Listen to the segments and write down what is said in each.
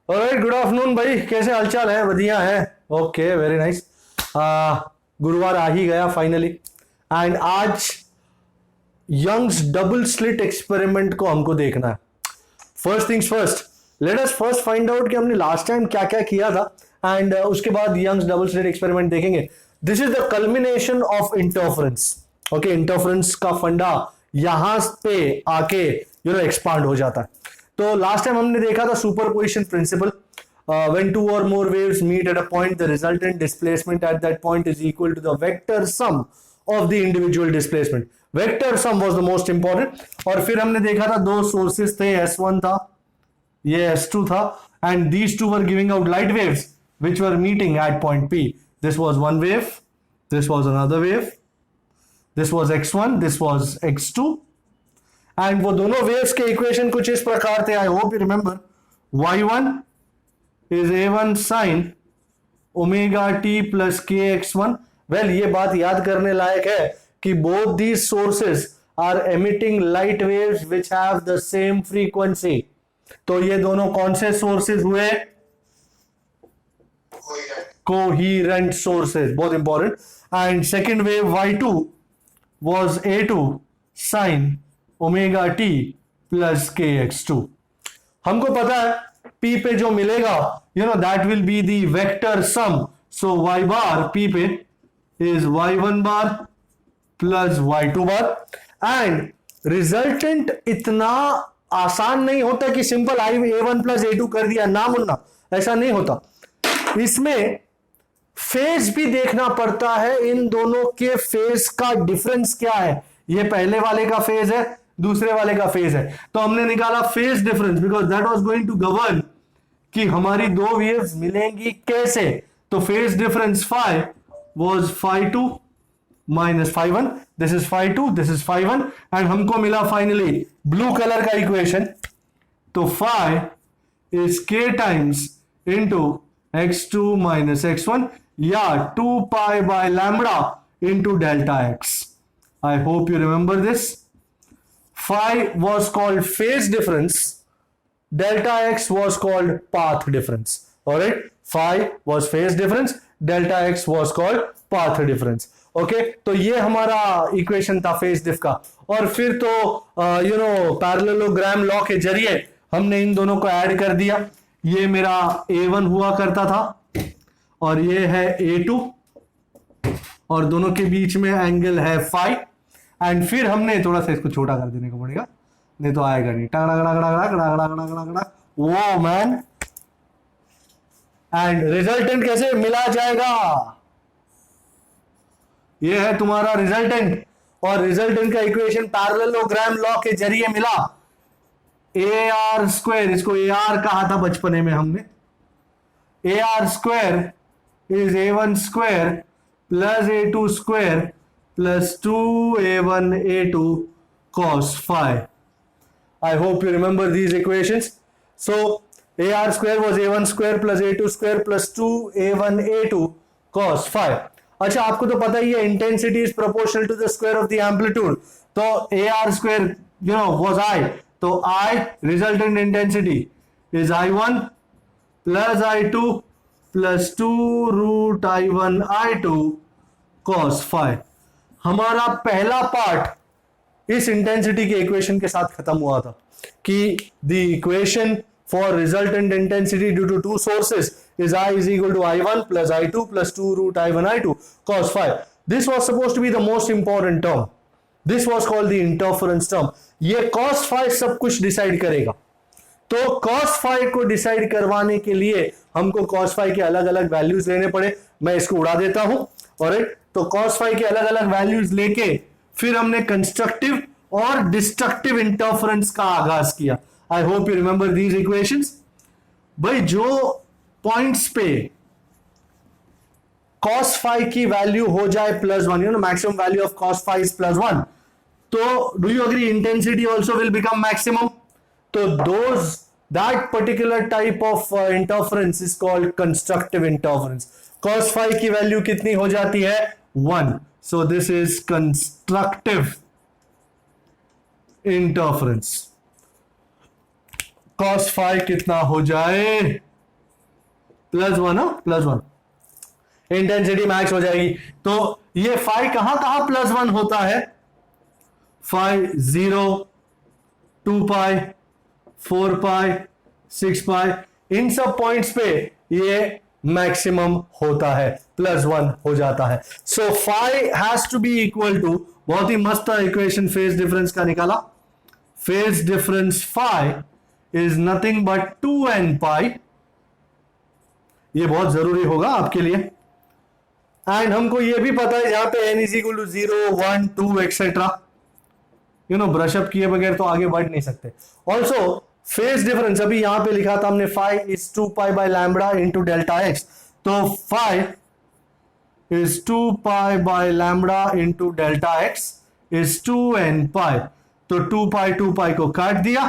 Alright, good afternoon भाई, कैसे हालचाल है? बढ़िया है। Okay, very nice. गुरुवार आ ही गया फाइनली, एंड आज यंग्स डबल स्लिट एक्सपेरिमेंट को हमको देखना है। First things first, let us first find out कि हमने लास्ट टाइम क्या क्या किया था, एंड उसके बाद यंग्स डबल स्लिट एक्सपेरिमेंट देखेंगे। This is the culmination of interference. Okay, interference का फंडा यहां पे आके एक्सपांड हो जाता है। तो लास्ट टाइम हमने देखा था superposition principle. When two or more waves meet at a point, the resultant displacement at that point is equal to the vector sum of the individual displacement. Vector sum was the most important. और फिर हमने देखा था दो sources थे, S1 था, ये S2 था, and these two were giving out light waves which were meeting at point P. This was one wave, this was another wave, this was X1, this was X2, and वो दोनों waves के equation कुछ इस प्रकार थे। I hope you remember. Y1 is A1 sin omega t plus kx1. Well, ये बात याद करने लायक है कि both these sources are emitting light waves which have the same frequency. तो ये दोनों कौन से sources हुए? Coherent sources, बहुत important. And second wave y2 was A2 sin omega t plus kx2. हमको पता है P पे जो मिलेगा, that will be the vector sum. So y bar P पे is y1 bar plus y2 bar, and resultant इतना आसान नहीं होता कि सिंपल A1 plus A2 कर दिया ना मुन्ना, ऐसा नहीं होता। इसमें फेज भी देखना पड़ता है। इन दोनों के फेज का डिफरेंस क्या है? ये पहले वाले का फेज है, दूसरे वाले का फेज है, तो हमने निकाला phase difference, because that was going to govern कि हमारी दो वेव्स मिलेंगी कैसे। तो phase difference phi was phi 2 minus phi 1, this is phi 2, this is phi 1, and हमको मिला फाइनली ब्लू कलर का इक्वेशन। तो phi is k times into x2 minus x1, या 2 pi by lambda into delta x. I hope you remember this. Phi was called phase difference, delta x was called path difference. All right, phi was phase difference, delta x was called path difference. Okay, तो ये हमारा equation था phase डिफ का। और फिर तो parallelogram law के जरिए हमने इन दोनों को ऐड कर दिया। ये मेरा A1 हुआ करता था और ये है A2, और दोनों के बीच में एंगल है फाई। एंड फिर हमने थोड़ा सा इसको छोटा कर देने को पड़ेगा, नहीं तो आएगा नहीं। वो मैन, एंड रिजल्टेंट कैसे मिला जाएगा? ये है तुम्हारा रिजल्टेंट, और रिजल्टेंट का इक्वेशन पैरेललोग्राम लॉ के जरिए मिला। ए आर स्क्वायर, इसको ए आर कहा था बचपने में हमने। A R square is A1 square plus A2 square plus 2A1 A2 cos phi. I hope you remember these equations. So AR square was A1 square plus A2 square plus 2A1 A2 cos phi. अच्छा, आपको तो पता ही है intensity is proportional to the square of the amplitude. तो AR square was I. तो I resultant intensity is I1 plus I2 plus 2 root I1 I2 cos phi. हमारा पहला part इस इंटेंसिटी के इक्वेशन के साथ खत्म हुआ था कि the equation for resultant intensity due to two sources is I is equal to I1 plus I2 plus 2 root I1 I2 cos phi. This was supposed to be the most important term. This was called the interference term. ये cos phi सब कुछ decide करेगा। तो cos phi को decide करवाने के लिए हमको cos phi के अलग अलग वैल्यूज लेने पड़े। मैं इसको उड़ा देता हूं। ऑलराइट, तो cos phi के अलग अलग वैल्यूज लेके फिर हमने कंस्ट्रक्टिव और डिस्ट्रक्टिव इंटरफेरेंस का आगाज किया। आई hope you remember these equations. भाई, जो पॉइंट्स पे cos phi की वैल्यू हो जाए +1, maximum value of cos phi is +1, तो do you agree intensity also will become maximum? तो that particular type of interference is called constructive interference. Cos phi की value कितनी हो जाती है? 1. So this is constructive interference. Cos phi कितना हो जाए? +1 +1 इंटेंसिटी मैक्स हो जाएगी। तो ये फाई कहां कहां +1 होता है? फाई 0, 2 पाई, 4 पाई, 6 पाई, इन सब पॉइंट्स पे ये मैक्सिमम होता है, +1 हो जाता है। So phi has to be equal to, बहुत ही मस्त इक्वेशन फेज डिफरेंस का निकाला। Phase difference phi is nothing but 2n pi, ये बहुत जरूरी होगा आपके लिए। एंड हमको ये भी पता है यहां पे n is equal to 0, 1, 2 etcetera, brush up किए बगैर तो आगे बढ़ नहीं सकते। ऑल्सो फेज डिफरेंस अभी यहां पे लिखा था हमने, phi is 2 pi by lambda into delta x, तो phi is 2 pi by lambda into delta x is 2n pi, तो 2 पाई को काट दिया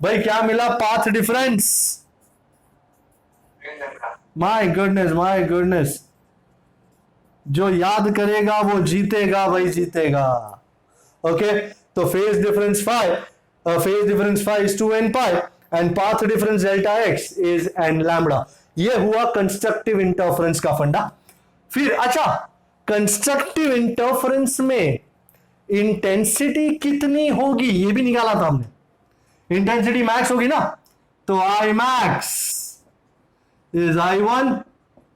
भाई, क्या मिला? Path difference. माय गुडनेस, जो याद करेगा वो जीतेगा भाई, जीतेगा। ओके, तो phase difference phi is 2n pi and path difference delta x is n lambda. ये हुआ कंस्ट्रक्टिव इंटरफेरेंस का फंडा। फिर अच्छा, कंस्ट्रक्टिव इंटरफेरेंस में इंटेंसिटी कितनी होगी ये भी निकाला था हमने। इंटेंसिटी मैक्स होगी ना, तो I max is I1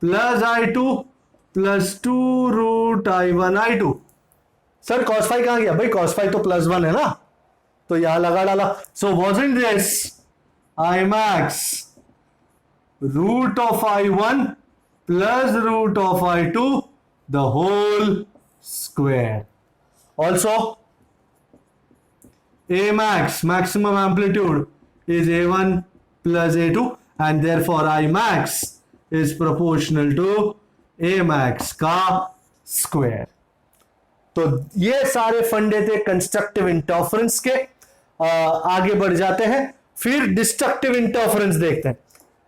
plus I2 plus 2 root I1 I2। Sir cos phi कहां गया? भाई कॉस फाई तो +1 है ना, तो यहां लगा डाला। So wasn't this I max root of I1 plus root of I2 the whole square. Also, A max, maximum amplitude, is A1 plus A2 and therefore I max is proportional to A max का square। तो ये सारे फंडे थे constructive interference के। आगे बढ़ जाते हैं, फिर डिस्ट्रक्टिव इंटरफेरेंस देखते हैं।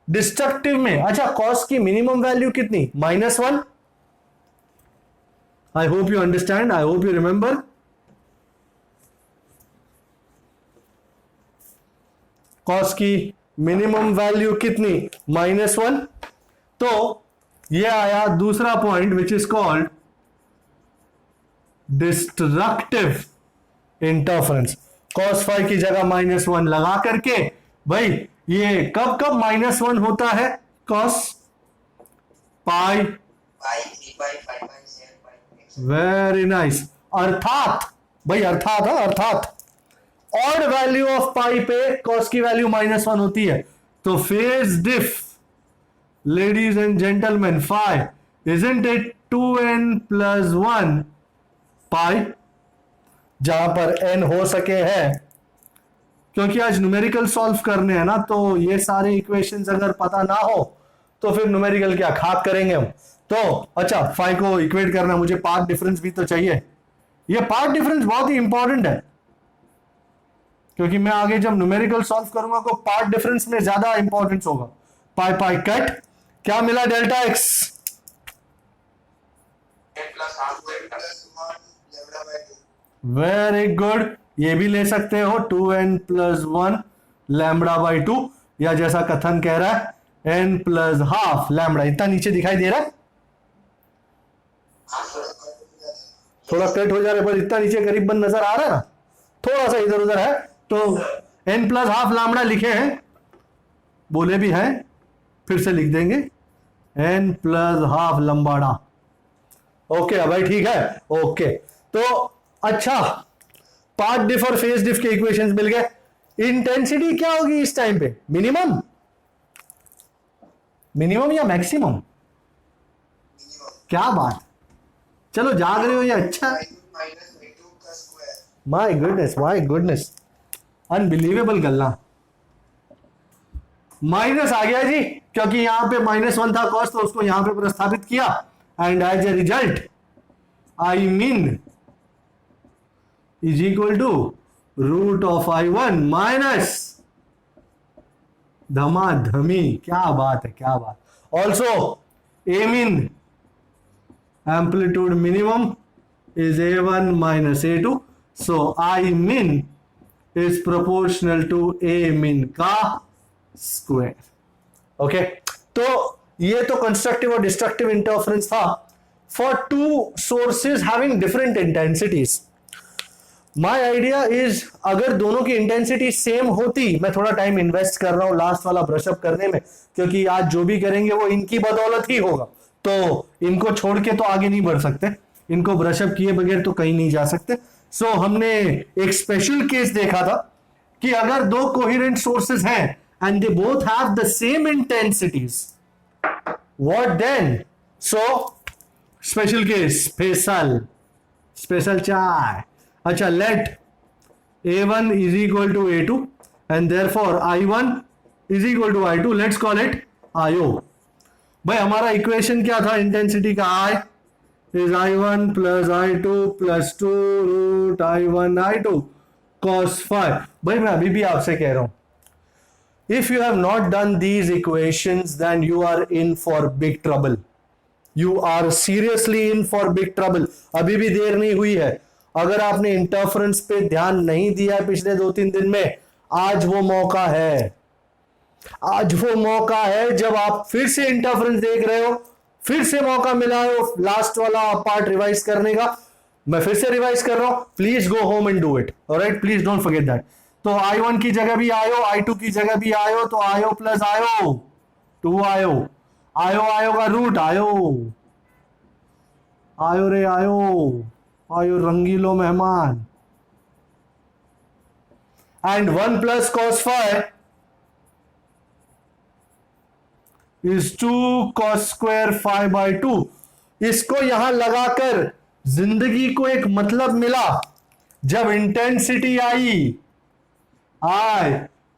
डिस्ट्रक्टिव में अच्छा, कॉस की मिनिमम वैल्यू कितनी? -1। I hope you understand. I hope you remember. Cos की मिनिमम वैल्यू कितनी? -1। तो ये आया दूसरा point which is called destructive interference. cos phi की जगह -1 लगा करके, भाई ये कब कब -1 होता है? cos पाई, वेरी नाइस। अर्थात भाई, अर्थात ऑड वैल्यू ऑफ पाई पे कॉस की वैल्यू -1 होती है। तो phase diff, ladies and gentleman, phi isn't it 2n plus 1 pi, जहां पर n हो सके है, क्योंकि आज न्यूमेरिकल सॉल्व करने हैं ना, तो ये सारे इक्वेशंस अगर पता ना हो तो फिर न्यूमेरिकल क्या खाक करेंगे हम। तो अच्छा, फाई को इक्वेट करना, मुझे पाथ डिफरेंस भी तो चाहिए। ये पाथ डिफरेंस बहुत ही इंपॉर्टेंट है, क्योंकि मैं आगे जब न्यूमेरिकल सॉल्व करूंगा तो पाथ डिफरेंस में ज्यादा इंपॉर्टेंस होगा। पाई पाई कट, क्या मिला? डेल्टा एक्स वेरी गुड, ये भी ले सकते हो 2n प्लस 1 लैम्बडा बाई 2, या जैसा कथन कह रहा है n प्लस हाफ लैम्बडा। इतना नीचे दिखाई दे रहा है, थोड़ा कट हो जा रहा है, पर इतना नीचे करीबन नजर आ रहा है ना, थोड़ा सा इधर उधर है। तो n प्लस हाफ लैम्बडा लिखे हैं, बोले भी हैं, फिर से लिख देंगे n प्लस हाफ लंबाड़ा। ओके भाई, ठीक है, ओके। तो अच्छा, पाथ डिफ और फेज डिफ के इक्वेशंस मिल गए। इंटेंसिटी क्या होगी इस टाइम पे? मिनिमम या मैक्सिमम? क्या बात, चलो जाग रहे हो ये अच्छा। माय गुडनेस, अनबिलीवेबल गल्ला। माइनस आ गया जी, क्योंकि यहां पे -1 था कॉस, तो उसको यहां पे प्रस्थापित किया, and as a result I mean is equal to root of I1 minus धमाधमी। क्या बात है, क्या बात। Also a mean amplitude minimum is A1 minus A2, so I min is proportional to A min का square। ओके, तो ये तो कंस्ट्रक्टिव और डिस्ट्रक्टिव इंटरफेरेंस था for two sources having different intensities. My idea is अगर दोनों की intensity same होती, मैं थोड़ा टाइम इन्वेस्ट कर रहा हूं लास्ट वाला ब्रशअप करने में, क्योंकि आज जो भी करेंगे वो इनकी बदौलत ही होगा, तो इनको छोड़ के तो आगे नहीं बढ़ सकते, इनको ब्रशअप किए बगैर तो कहीं नहीं जा सकते. सो हमने एक स्पेशल केस देखा था कि अगर दो कोहेरेंट सोर्सेज हैं and they both have the same intensities, what then? So special case, special chai. अच्छा, let A1 is equal to A2 and therefore I1 is equal to I2. Let's call it IO. भाई हमारा equation क्या था intensity का? I is I1 plus I2 plus 2 root I1 I2 cos phi. भाई मैं अभी भी आपसे कह रहा हूं, if you have not done these equations then you are in for big trouble. You are seriously in for big trouble. अभी भी देर नहीं हुई है. अगर आपने इंटरफेरेंस पे ध्यान नहीं दिया पिछले 2-3 दिन में, आज वो मौका है. आज वो मौका है जब आप फिर से इंटरफेरेंस देख रहे हो, फिर से मौका मिला है लास्ट वाला पार्ट रिवाइज करने का. मैं फिर से रिवाइज कर रहा हूं, please go home and do it. Alright, please don't forget that. तो I1 की जगह भी आयो, I2 की जगह भी आयो, तो आयो प्लस आयो 2 आयो, आयो का रूट आयो, आयो रे आयो रंगीलो मेहमान. And 1 plus cos phi is 2 cos square phi by 2. इसको यहां लगाकर जिंदगी को एक मतलब मिला. जब इंटेंसिटी आई, I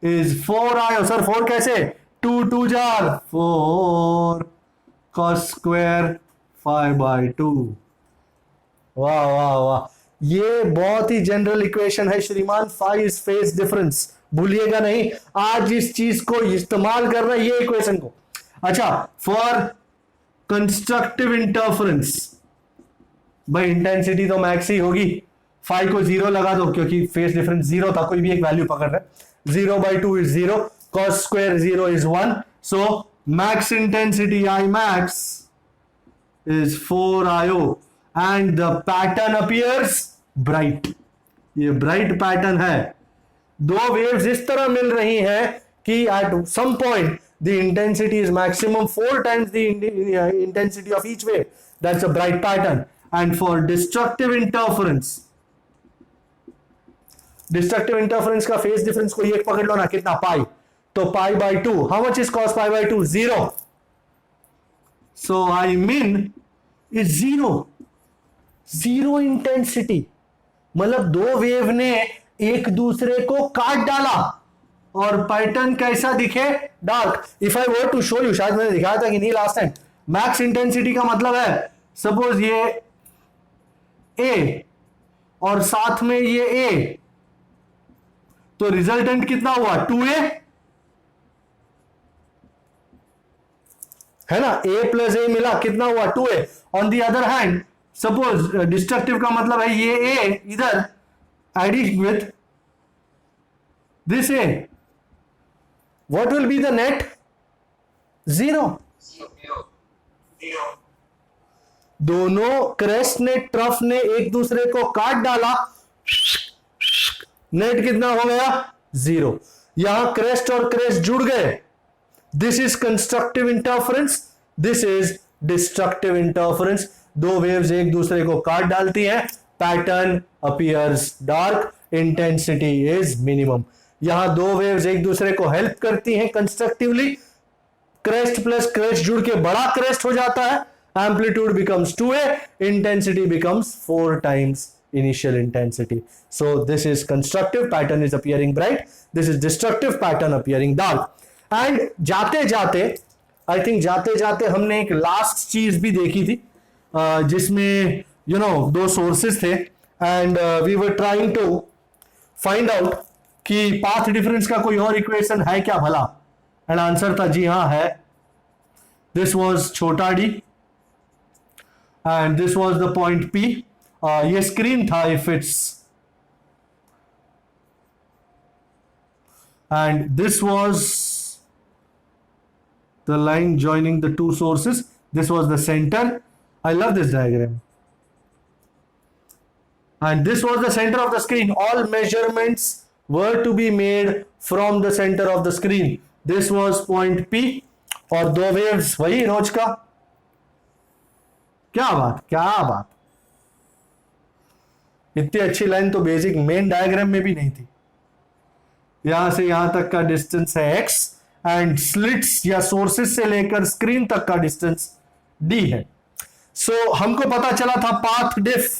is 4 आयो. सर 4 कैसे? 2 2 jar 4 cos square phi by 2. वाह वाह वाह, ये बहुत ही जनरल इक्वेशन है श्रीमान. फाई इज फेज डिफरेंस, भूलिएगा नहीं, आज इस चीज को इस्तेमाल करना, ये इक्वेशन को. अच्छा, फॉर कंस्ट्रक्टिव इंटरफेरेंस भाई इंटेंसिटी तो मैक्स ही होगी. फाई को 0 लगा दो क्योंकि फेज डिफरेंस 0 था, कोई भी एक वैल्यू पकड़ रहे. 0/2 is 0, cos square 0 is 1. So max intensity I max is 4 IO and the pattern appears bright. ये bright pattern है. दो waves इस तरह मिल रही हैं कि at some point the intensity is maximum 4 times the intensity of each wave. That's a bright pattern. And for destructive interference का phase difference को एक पकड़ लो ना, कितना? पाई. तो पाई by 2. How much is cos pi by 2? 0. So I mean is 0. 0 intensity, मतलब दो wave ने एक दूसरे को काट डाला और पैटर्न कैसा दिखे? Dark. If I were to show you, शायद मैंने दिखाया था कि नहीं लास्ट टाइम, मैक्स इंटेंसिटी का मतलब है सपोज ये ए और साथ में ये ए, तो रिजल्टेंट कितना हुआ? 2a है ना, a प्लस ए मिला, कितना हुआ? 2a. On the other hand suppose destructive का मतलब है ये a इधर adding with this a, what will be the net? 0. दोनों क्रेस्ट ने, ट्रफ ने एक दूसरे को काट डाला, नेट कितना हो गया? 0. यहां क्रेस्ट और क्रेस्ट जुड़ गए. This is constructive interference, this is destructive interference. दो वेव्स एक दूसरे को काट डालती हैं, pattern appears dark, intensity is minimum. यहां दो वेव्स एक दूसरे को हेल्प करती हैं कंस्ट्रक्टिवली, क्रेस्ट प्लस क्रेस्ट जुड़ के बड़ा क्रेस्ट हो जाता है, amplitude becomes 2a, intensity becomes 4 times initial intensity. So this is constructive, pattern is appearing bright. This is destructive, pattern appearing dark. And जाते जाते, I think जाते जाते हमने एक लास्ट चीज भी देखी थी जिसमें दो सोर्सेस थे and we were trying to find out कि पाथ डिफरेंस का कोई और इक्वेशन है क्या भला. एंड आंसर था जी हाँ है. दिस वाज छोटा D and this was the point P. ये स्क्रीन था if it's, and this the line joining the two sources. This was the center. I love this diagram. And this was the center of the screen. All measurements were to be made from the center of the screen. This was point P. और दो waves वही रोज का. क्या बात, क्या बात. इतनी अच्छी लाइन तो बेसिक मेन डायग्राम में भी नहीं थी. यहां से यहां तक का डिस्टेंस है x एंड स्लिट्स या सोर्सेस से लेकर स्क्रीन तक का डिस्टेंस d है. सो हमको पता चला था path diff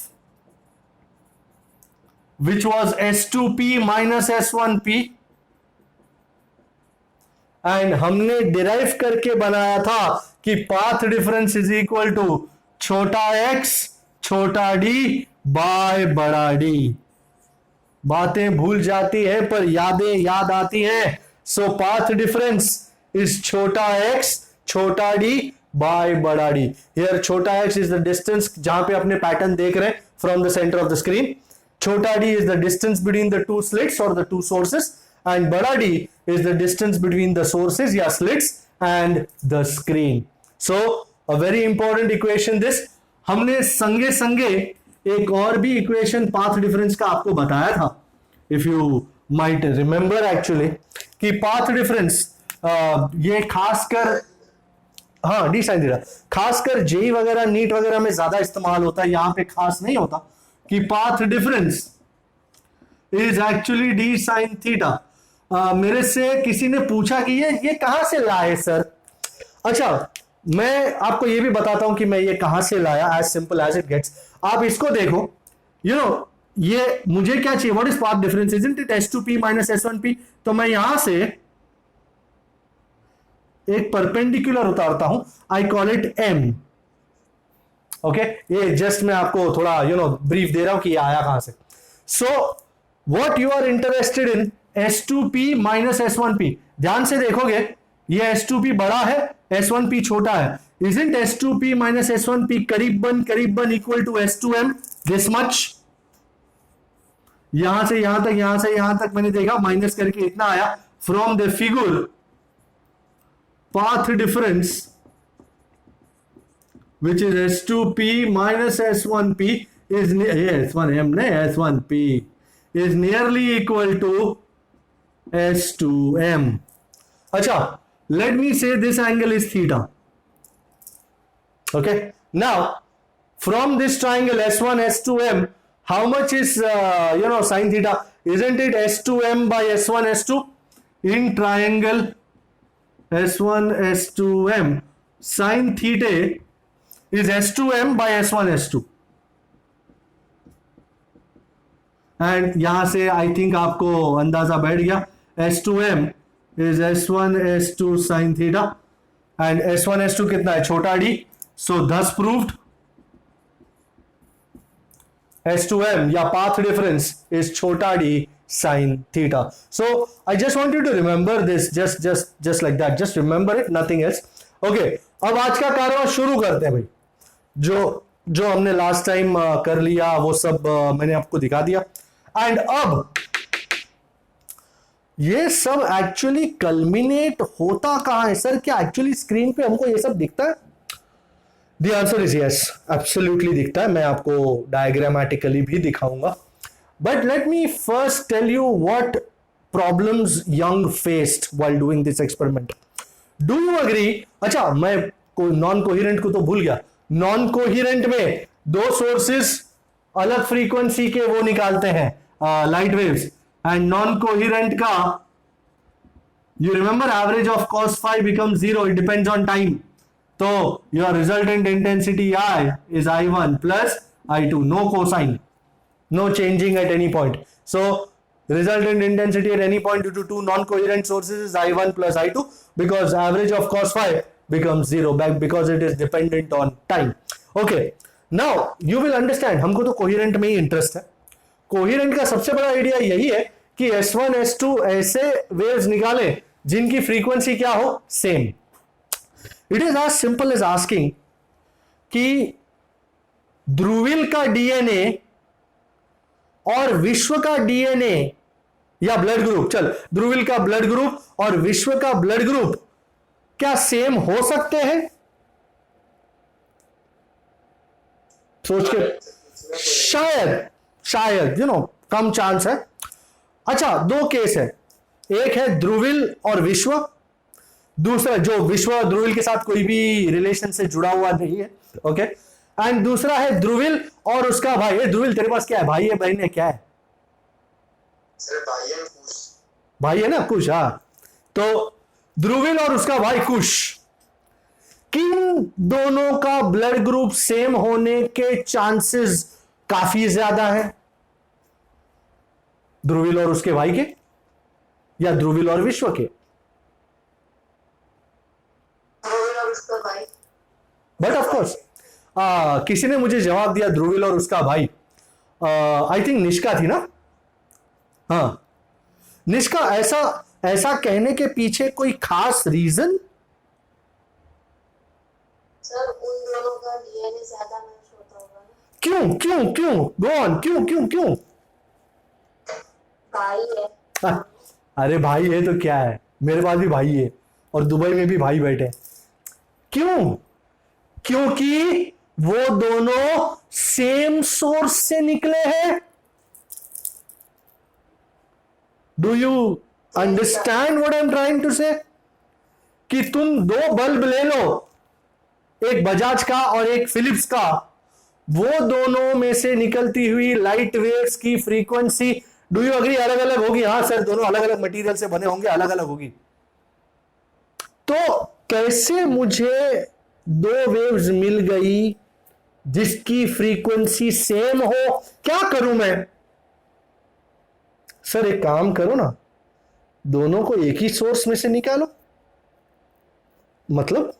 which was S2P minus S1P and हमने डिराइव करके बनाया था कि path difference is equal to छोटा x छोटा d बाय बड़ा D. बातें भूल जाती है पर यादें याद आती है. सो पाथ डिफरेंस इज छोटा x छोटा d बाय बड़ा D. हियर छोटा x इज द डिस्टेंस जहां पे अपने पैटर्न देख रहे हैं from the centre of the screen. छोटा d is the distance between the two slits or the two sources, and bada D is the distance between the sources या slits and the screen. So a very important equation this. हमने संगे संगे एक और भी equation path difference का आपको बताया था, if you might remember actually, कि पाथ डिफरेंस ये खासकर हाँ डी साइन थीटा खासकर जेई वगैरह नीट वगैरह में ज्यादा इस्तेमाल होता है. यहां पे खास नहीं होता कि path difference is actually D sine theta. मेरे से किसी ने पूछा कि ये कहां से लाए सर. अच्छा, मैं आपको ये भी बताता हूं कि मैं ये कहां से लाया. As simple as it gets. आप इसको देखो, ये मुझे क्या चाहिए, what is path difference, isn't it S2P minus S1P. तो मैं यहां से एक परपेंडिकुलर उतारता हूं. I call it M. Okay, ये जस्ट मैं आपको थोड़ा ब्रीफ दे रहा हूं कि ये आया कहां से. So what you are interested in S2P minus S1P. ध्यान से देखोगे ये S2P बड़ा है, S1P छोटा है. Isn't S2P माइनस S1P करीबन equal to S2M this much. यहां से यहां तक मैंने देखा माइनस करके इतना आया. From the figure path difference which is S2P minus S1P is S1M S1P is nearly equal to S2M. अच्छा, let me say this angle is theta. Okay, now from this triangle S1 S2M, how much is sin theta? Isn't it S2M by S1 S2? In triangle S1 S2M, sin theta is S2M by S1 S2. And यहां से I think आपको अंदाजा बैठ गया. S2M is S1 S2 sin theta and S1 S2 कितना है, छोटा d. सो thus proved S2M या path difference is छोटा d sin theta. So I just want you to remember this, just like that. Just remember it, nothing else. Okay, अब आज का कारवा शुरू करते हैं भाई. जो हमने लास्ट टाइम कर लिया वो सब मैंने आपको दिखा दिया. एंड अब ये सब एक्चुअली कल्मिनेट होता कहां है सर. क्या एक्चुअली स्क्रीन पे हमको ये सब दिखता है? The answer is yes, absolutely दिखता है. मैं आपको डायग्रामेटिकली भी दिखाऊंगा. But let me first tell you what problems Young faced while doing this experiment. Do you agree? अच्छा, मैं नॉन कोहिरेंट को तो भूल गया. नॉन कोहिरेंट में दो सोर्सेस अलग फ्रीक्वेंसी के वो निकालते हैं light waves. And non coherent का you remember average of cos phi becomes 0. It depends on time. तो your resultant intensity I is I1 plus I2. No cosine. No changing at any point. So resultant intensity at any point due to two non-coherent sources is I1 plus I2 because average of cos phi becomes 0 back because it is dependent on time. Okay, now you will understand. हमको तो coherent में ही interest है. coherent का सबसे बड़ा idea यही है कि S1 S2 ऐसे waves निकालें जिनकी फ्रीक्वेंसी क्या हो, same. It is as simple as asking कि ध्रुवील का DNA और विश्व का डीएनए या ब्लड ग्रुप, चल ध्रुवील का ब्लड ग्रुप और विश्व का ब्लड ग्रुप क्या सेम हो सकते हैं? सोच के, शायद शायद कम चांस है। अच्छा, दो केस है, एक है ध्रुविल और विश्व, दूसरा जो विश्व ध्रुविल के साथ कोई भी रिलेशन से जुड़ा हुआ नहीं है, ओके। एंड दूसरा है ध्रुविल और उसका भाई। ध्रुविल तेरे पास क्या है, भाई है बहन है, क्या है? सर भाई है कुश। भाई है ना, कुश। हाँ, तो ध्रुविल और उसका भाई कुश, किन दोनों का ब्लड ग्रुप सेम होने के चांसेस काफी ज्यादा है? ध्रुविल और उसके भाई के या ध्रुविल और विश्व के? ध्रुविल और उसका भाई। बट ऑफ कोर्स किसी ने मुझे जवाब दिया ध्रुविल और उसका भाई। आई थिंक निष्का थी ना? हाँ, निष्का, ऐसा ऐसा कहने के पीछे कोई खास रीजन? सर उन दोनों का डीएनए ज्यादा मैच होता होगा ना। क्यों क्यों क्यों? गो ऑन, क्यों क्यों क्यों? भाई है। अरे भाई है तो क्या है, मेरे पास भी भाई है और दुबई में भी भाई बैठे हैं। क्यों? क्योंकि वो दोनों सेम सोर्स से निकले हैं। Do you understand what I am trying to say? कि तुम दो बल्ब ले लो, एक बजाज का और एक फिलिप्स का, वो दोनों में से निकलती हुई लाइट वेव्स की फ्रीक्वेंसी, डू यू अग्री, अलग अलग होगी? हाँ सर, दोनों अलग अलग मटेरियल से बने होंगे, अलग अलग होगी। तो कैसे मुझे दो वेव्स मिल गई जिसकी फ्रीक्वेंसी सेम हो? क्या करूं मैं? सर एक काम करो ना, दोनों को एक ही सोर्स में से निकालो। मतलब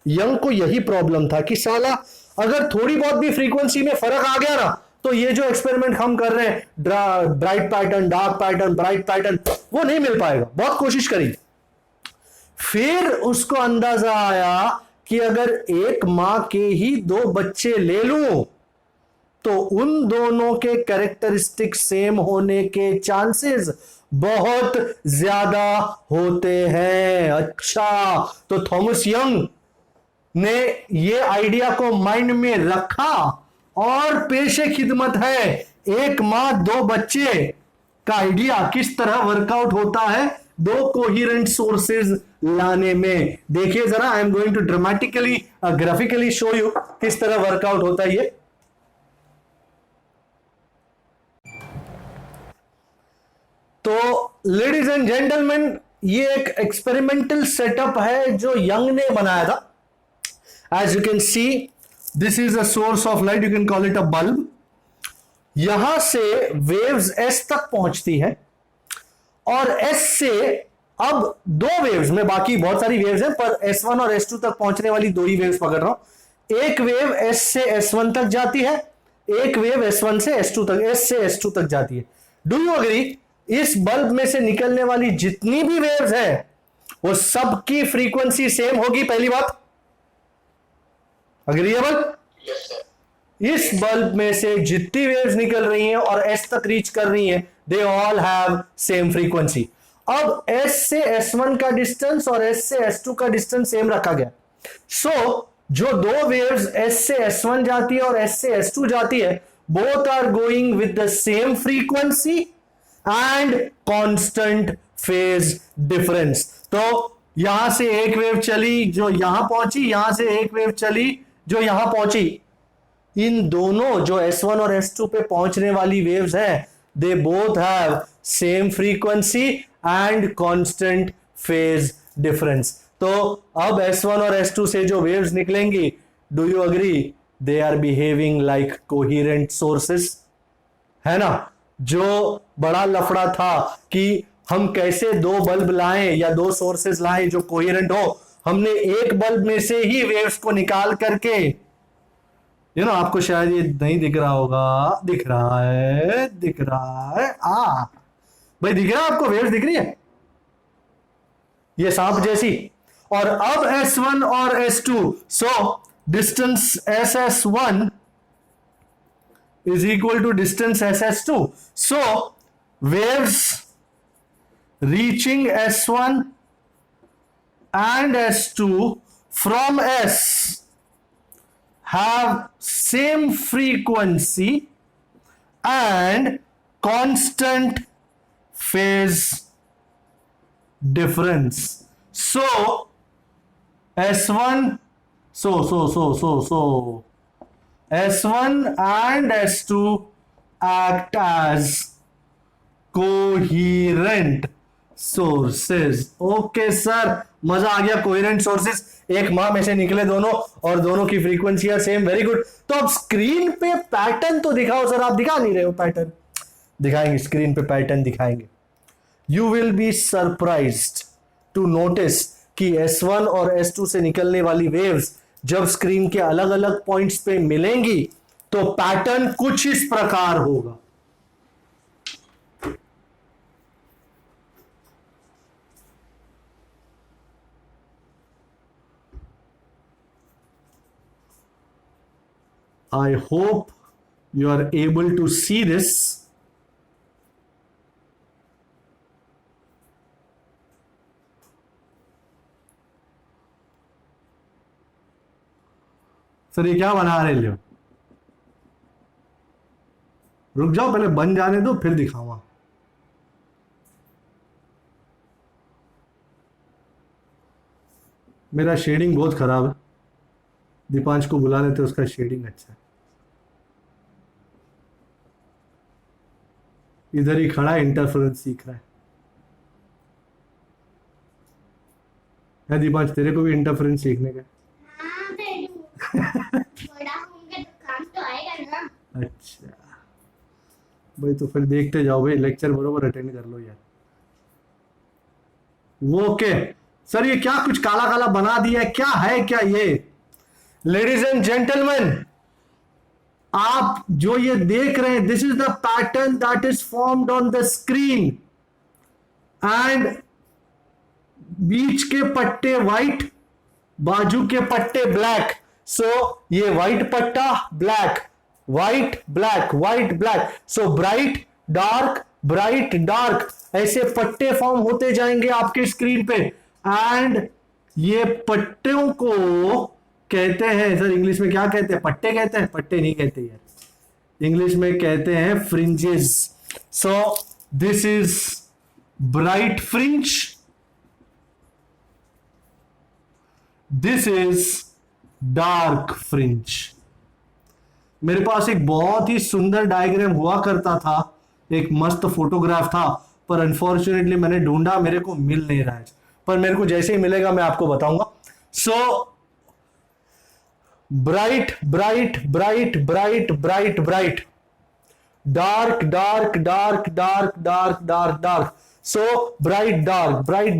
यंग को यही प्रॉब्लम था कि साला अगर थोड़ी बहुत भी फ्रीक्वेंसी में फर्क आ गया ना, तो ये जो एक्सपेरिमेंट हम कर रहे हैं, bright pattern, dark pattern, bright pattern, वो नहीं मिल पाएगा। बहुत कोशिश करी, फिर उसको अंदाजा आया कि अगर एक मां के ही दो बच्चे ले लूं तो उन दोनों के कैरेक्टरिस्टिक सेम होने के चांसेस बहुत ज्यादा होते हैं। अच्छा, तो थॉमस यंग ने ये आइडिया को माइंड में रखा और पेशे खिदमत है एक मां दो बच्चे का आइडिया किस तरह वर्कआउट होता है दो कोहिरेंट सोर्सेज लाने में। देखिए जरा, I am going to dramatically graphically show you किस तरह वर्कआउट होता है ये। तो लेडीज एंड जेंटलमैन, ये एक एक्सपेरिमेंटल सेटअप है जो यंग ने बनाया था। As you can see, this is a source of light, you can call it a bulb. यहां से वेव्स एस तक पहुंचती है और एस से अब दो वेव्स में, बाकी बहुत सारी वेव्स हैं पर S1 और S2 तक पहुंचने वाली दो ही वेव्स पकड़ रहा हूं। एक वेव S से S1 तक जाती है, एक वेव S1 से S2 तक, S से S2 तक जाती है। Do you agree? इस बल्ब में से निकलने वाली जितनी भी वेव्स है वो सबकी फ्रीक्वेंसी सेम होगी। पहली बात, अग्रीएबल? Yes sir. इस बल्ब में से जितनी वेव्स निकल रही हैं और S तक रीच कर रही हैं, they all have same frequency. अब S से S1 का डिस्टेंस और S से S2 का डिस्टेंस सेम रखा गया। सो जो दो वेव्स S से S1 जाती है और S से S2 जाती है, both are going with the same frequency and constant phase difference. तो यहां से एक वेव चली जो यहां पहुंची, यहां से एक वेव चली जो यहां पहुंची। इन दोनों जो S1 और S2 पे पहुंचने वाली वेव्स हैं, they both have same frequency and constant phase difference. तो अब S1 और S2 से जो वेव्स निकलेंगी, do you agree, they are behaving like coherent sources, है ना? जो बड़ा लफड़ा था कि हम कैसे दो बल्ब लाएं या दो सोर्सेस लाएं जो कोहेरेंट हो, हमने एक बल्ब में से ही वेव्स को निकाल करके, आपको शायद ये नहीं दिख रहा होगा, दिख रहा है, दिख रहा है, भाई दिख रहा है आपको? वेव्स दिख रही है ये सांप जैसी। और अब S1 और S2, so distance SS1 is equal to distance SS2. So waves reaching S1 and S2 from S have same frequency and constant phase difference. So S1 S1 and S2 act as coherent sources. Okay sir, मजा आ गया. Coherent sources, एक माह में से निकले दोनों और दोनों की फ्रीक्वेंसी है सेम. Very good. तो अब स्क्रीन पे पैटर्न तो दिखाओ सर. आप दिखा नहीं रहे हो पैटर्न. दिखाएंगे, स्क्रीन पे पैटर्न दिखाएंगे. You will be surprised to notice कि S1 और S2 से निकलने वाली वेव्स जब स्क्रीन के अलग अलग पॉइंट्स पे मिलेंगी तो पैटर्न कुछ इस प्रकार होगा. I hope you are able to see this. Sir ये क्या बना रहे हो? रुक जाओ, पहले बन जाने दो फिर दिखाऊंगा. मेरा शेडिंग बहुत खराब है. दीपांश को बुला लेते, उसका शेडिंग अच्छा है. इधर ही खड़ा है, इंटरफेरेंस सीख रहा है दीपांश, तेरे को भी इंटरफेरेंस सीखने का. बड़ा होंगे तो काम तो आएगा ना. अच्छा भाई, तो फिर देखते जाओ भाई, लेक्चर बरोबर अटेंड कर लो यार. वो ओके सर, ये क्या कुछ काला काला बना दिया है, क्या है क्या ये? लेडीज एंड जेंटलमैन, आप जो ये देख रहे हैं, this is the pattern that is formed on the screen. And बीच के पट्टे व्हाइट, बाजू के पट्टे ब्लैक. सो ये व्हाइट पट्टा, black, white black, white black. सो ब्राइट डार्क, ब्राइट डार्क, ऐसे पट्टे फॉर्म होते जाएंगे आपके स्क्रीन पे. एंड ये पट्टों को कहते हैं सर, इंग्लिश में क्या कहते हैं? पट्टे कहते हैं? पट्टे नहीं कहते यार, इंग्लिश में कहते हैं fringes. So this is bright fringe, this is dark fringe. मेरे पास एक बहुत ही सुंदर डायग्राम हुआ करता था, एक मस्त फोटोग्राफ था, पर अनफॉर्चुनेटली मैंने ढूंढा, मेरे को मिल नहीं रहा है, पर मेरे को जैसे ही मिलेगा मैं आपको बताऊंगा. So bright bright bright bright bright bright, dark dark dark dark dark dark dark. So bright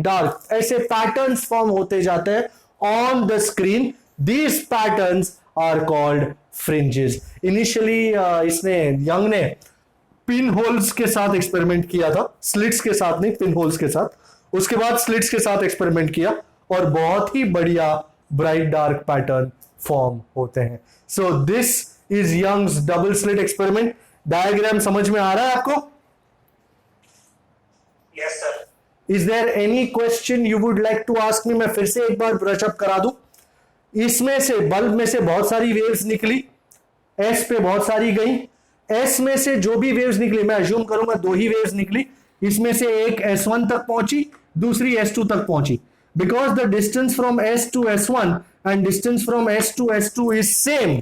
dark, ऐसे पैटर्न्स फॉर्म होते जाते हैं on the screen. These patterns are called fringes. Initially इसने, यंग ने पिन होल्स के साथ experiment किया था, स्लिट्स के साथ नहीं, पिन होल्स के साथ. उसके बाद स्लिट्स के साथ एक्सपेरिमेंट किया और बहुत ही बढ़िया ब्राइट डार्क पैटर्न फॉर्म होते हैं. So this is Young's double slit experiment. Diagram समझ में आ रहा है आपको? Yes sir. Is there any question you would like to ask me? मैं फिर से एक बार ब्रश अप करा दूं. इसमें से, बल्ब में से बहुत सारी वेव्स निकली, एस पे बहुत सारी गई. एस में से जो भी वेव्स निकली, मैं अज्यूम करूंगा 2 ही वेव्स निकली, इसमें से एक S1 तक पहुंची, दूसरी S2 तक पहुंची. Because the distance from S to S1 and distance from S to S2 is same.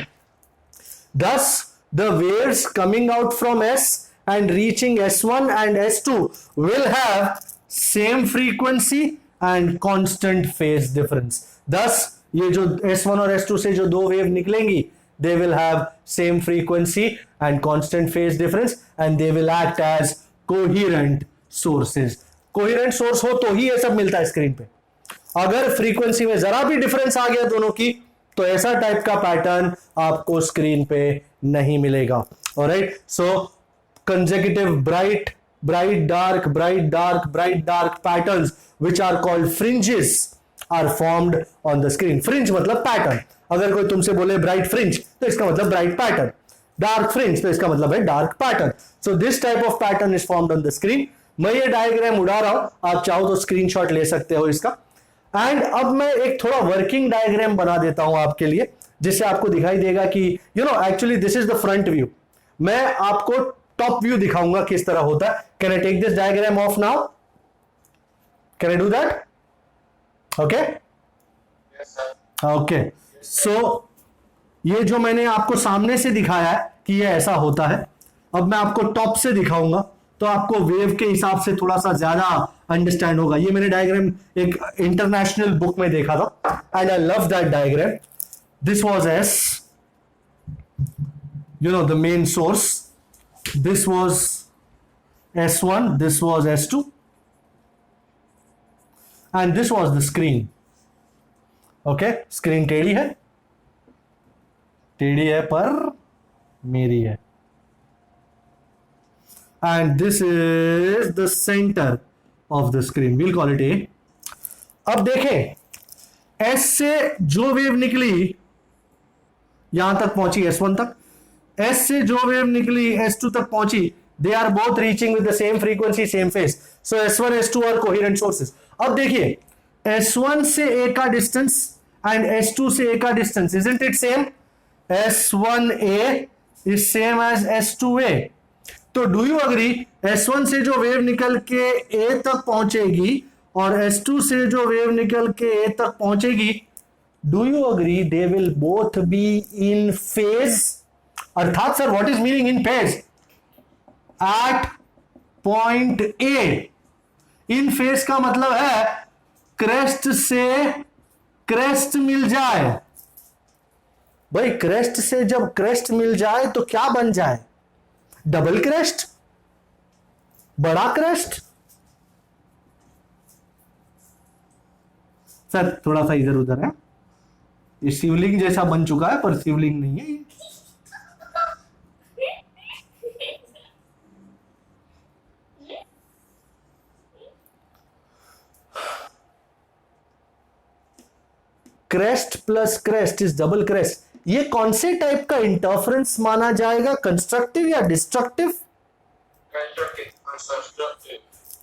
Thus, the waves coming out from S and reaching S1 and S2 will have same frequency and constant phase difference. Thus, ये जो S1 और S2 से जो 2 wave निकलेंगी, they will have same frequency and constant phase difference and they will act as coherent sources. Coherent source हो तो ही ये सब मिलता है स्क्रीन पे. अगर फ्रीक्वेंसी में जरा भी डिफरेंस आ गया दोनों की, तो ऐसा टाइप का पैटर्न आपको स्क्रीन पे नहीं मिलेगा. Alright, so consecutive bright bright dark bright dark bright dark patterns which are called fringes are formed on the screen. Fringe मतलब पैटर्न. अगर कोई तुमसे बोले ब्राइट फ्रिंज, तो इसका मतलब ब्राइट पैटर्न. डार्क फ्रिंज, तो इसका मतलब है dark pattern. So this type of pattern is formed on the screen. मैं ये डायग्राम उड़ा रहा हूं, आप चाहो तो स्क्रीनशॉट ले सकते हो इसका. एंड अब मैं एक थोड़ा वर्किंग डायग्राम बना देता हूं आपके लिए, जिससे आपको दिखाई देगा कि actually this is the front view. मैं आपको टॉप व्यू दिखाऊंगा किस तरह होता है। Can I take this diagram off now? Can I do that? Okay okay. So ये जो मैंने आपको सामने से दिखाया है कि ये ऐसा होता है, अब मैं आपको टॉप से दिखाऊंगा तो आपको वेव के हिसाब से थोड़ा सा ज्यादा अंडरस्टैंड होगा। ये मैंने डायग्राम एक इंटरनेशनल बुक में देखा था and I love that diagram. This was S, the main source, this was S1, this was S2 and this was the screen. Okay, screen टेढ़ी है, टेढ़ी है पर मेरी है, and this is the center of the screen. We'll call it A. अब देखें, S से जो वेव निकली यहां तक पहुंची S1 तक, S से जो वेव निकली S2 तक पहुंची, they are both reaching with the same frequency, same phase. So S1 S2 are coherent sources. अब देखिए, S1 से A का डिस्टेंस and S2 से A का distance, isn't it same? S1A is same as S2A. तो do you agree, S1 से जो wave निकल के A तक पहुंचेगी और S2 से जो वेव निकल के A तक पहुंचेगी, do you agree they will both be in phase? अर्थात sir what is meaning in phase? At point A। In phase का मतलब है क्रेस्ट से क्रेस्ट मिल जाए। भाई क्रेस्ट से जब क्रेस्ट मिल जाए तो क्या बन जाए? डबल क्रेस्ट, बड़ा क्रेस्ट। सर थोड़ा सा इधर उधर है, ये शिवलिंग जैसा बन चुका है पर शिवलिंग नहीं है ये। Crest plus crest is double crest. ये कौन से टाइप का इंटरफेरेंस माना जाएगा, कंस्ट्रक्टिव या डिस्ट्रक्टिव?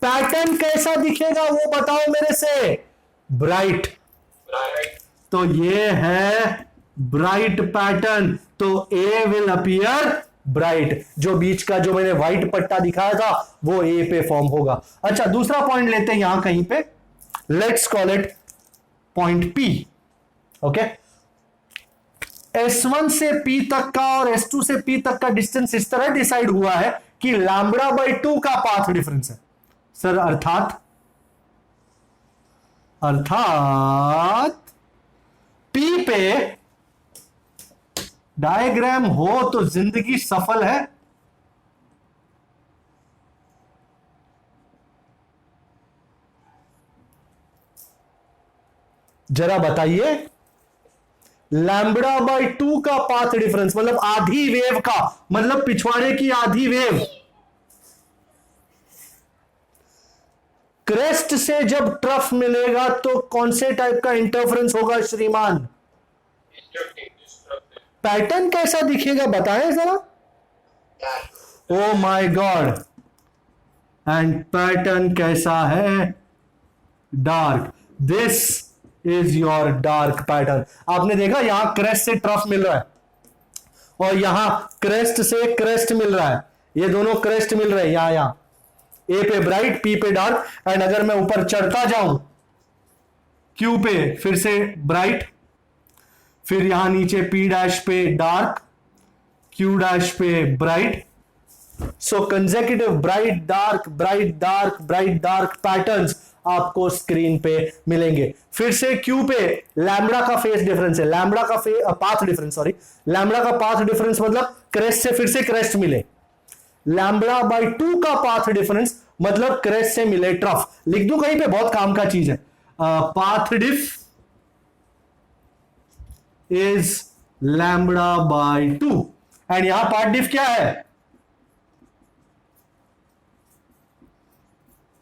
पैटर्न कैसा दिखेगा वो बताओ मेरे से। ब्राइट, तो ये है ब्राइट पैटर्न, तो ए विल अपीयर ब्राइट। जो बीच का जो मैंने व्हाइट पट्टा दिखाया था वो ए पे फॉर्म होगा। अच्छा, दूसरा पॉइंट लेते हैं यहां कहीं पे, let's call it point P. Okay, S1 से P तक का और S2 से P तक का डिस्टेंस इस तरह डिसाइड हुआ है कि लैम्बडा बाई 2 का पाथ डिफरेंस है। सर अर्थात P पे डायग्राम हो तो जिंदगी सफल है। जरा बताइए, लैम्बडा बाई 2 का पाथ डिफरेंस मतलब आधी वेव का, मतलब पिछवाड़े की आधी वेव क्रेस्ट से जब ट्रफ मिलेगा तो कौन से टाइप का इंटरफेरेंस होगा श्रीमान? पैटर्न कैसा दिखेगा बताएं जरा। Oh my God, and pattern कैसा है? Dark. This is your dark pattern. आपने देखा यहां क्रेस्ट से ट्रफ मिल रहा है और यहां क्रेस्ट से क्रेस्ट मिल रहा है, ये दोनों क्रेस्ट मिल रहे हैं यहां ए पे ब्राइट, पी पे डार्क। एंड अगर मैं ऊपर चढ़ता जाऊं क्यू पे फिर से ब्राइट, फिर यहां नीचे पी डैश पे डार्क, क्यू डैश पे bright. So consecutive bright dark bright dark bright dark patterns आपको स्क्रीन पे मिलेंगे। फिर से क्यू पे लैम्बडा का फेस डिफरेंस है, लैम्बडा का पाथ डिफरेंस, सॉरी लैम्बडा का पाथ डिफरेंस मतलब क्रेस्ट से फिर से क्रेस्ट मिले। लैम्बडा बाई 2 का पाथ डिफरेंस मतलब क्रेस्ट से मिले ट्रफ। लिख दूं कहीं पे, बहुत काम का चीज है। Path diff is lambda by 2 and यहां पाथ डिफ क्या है?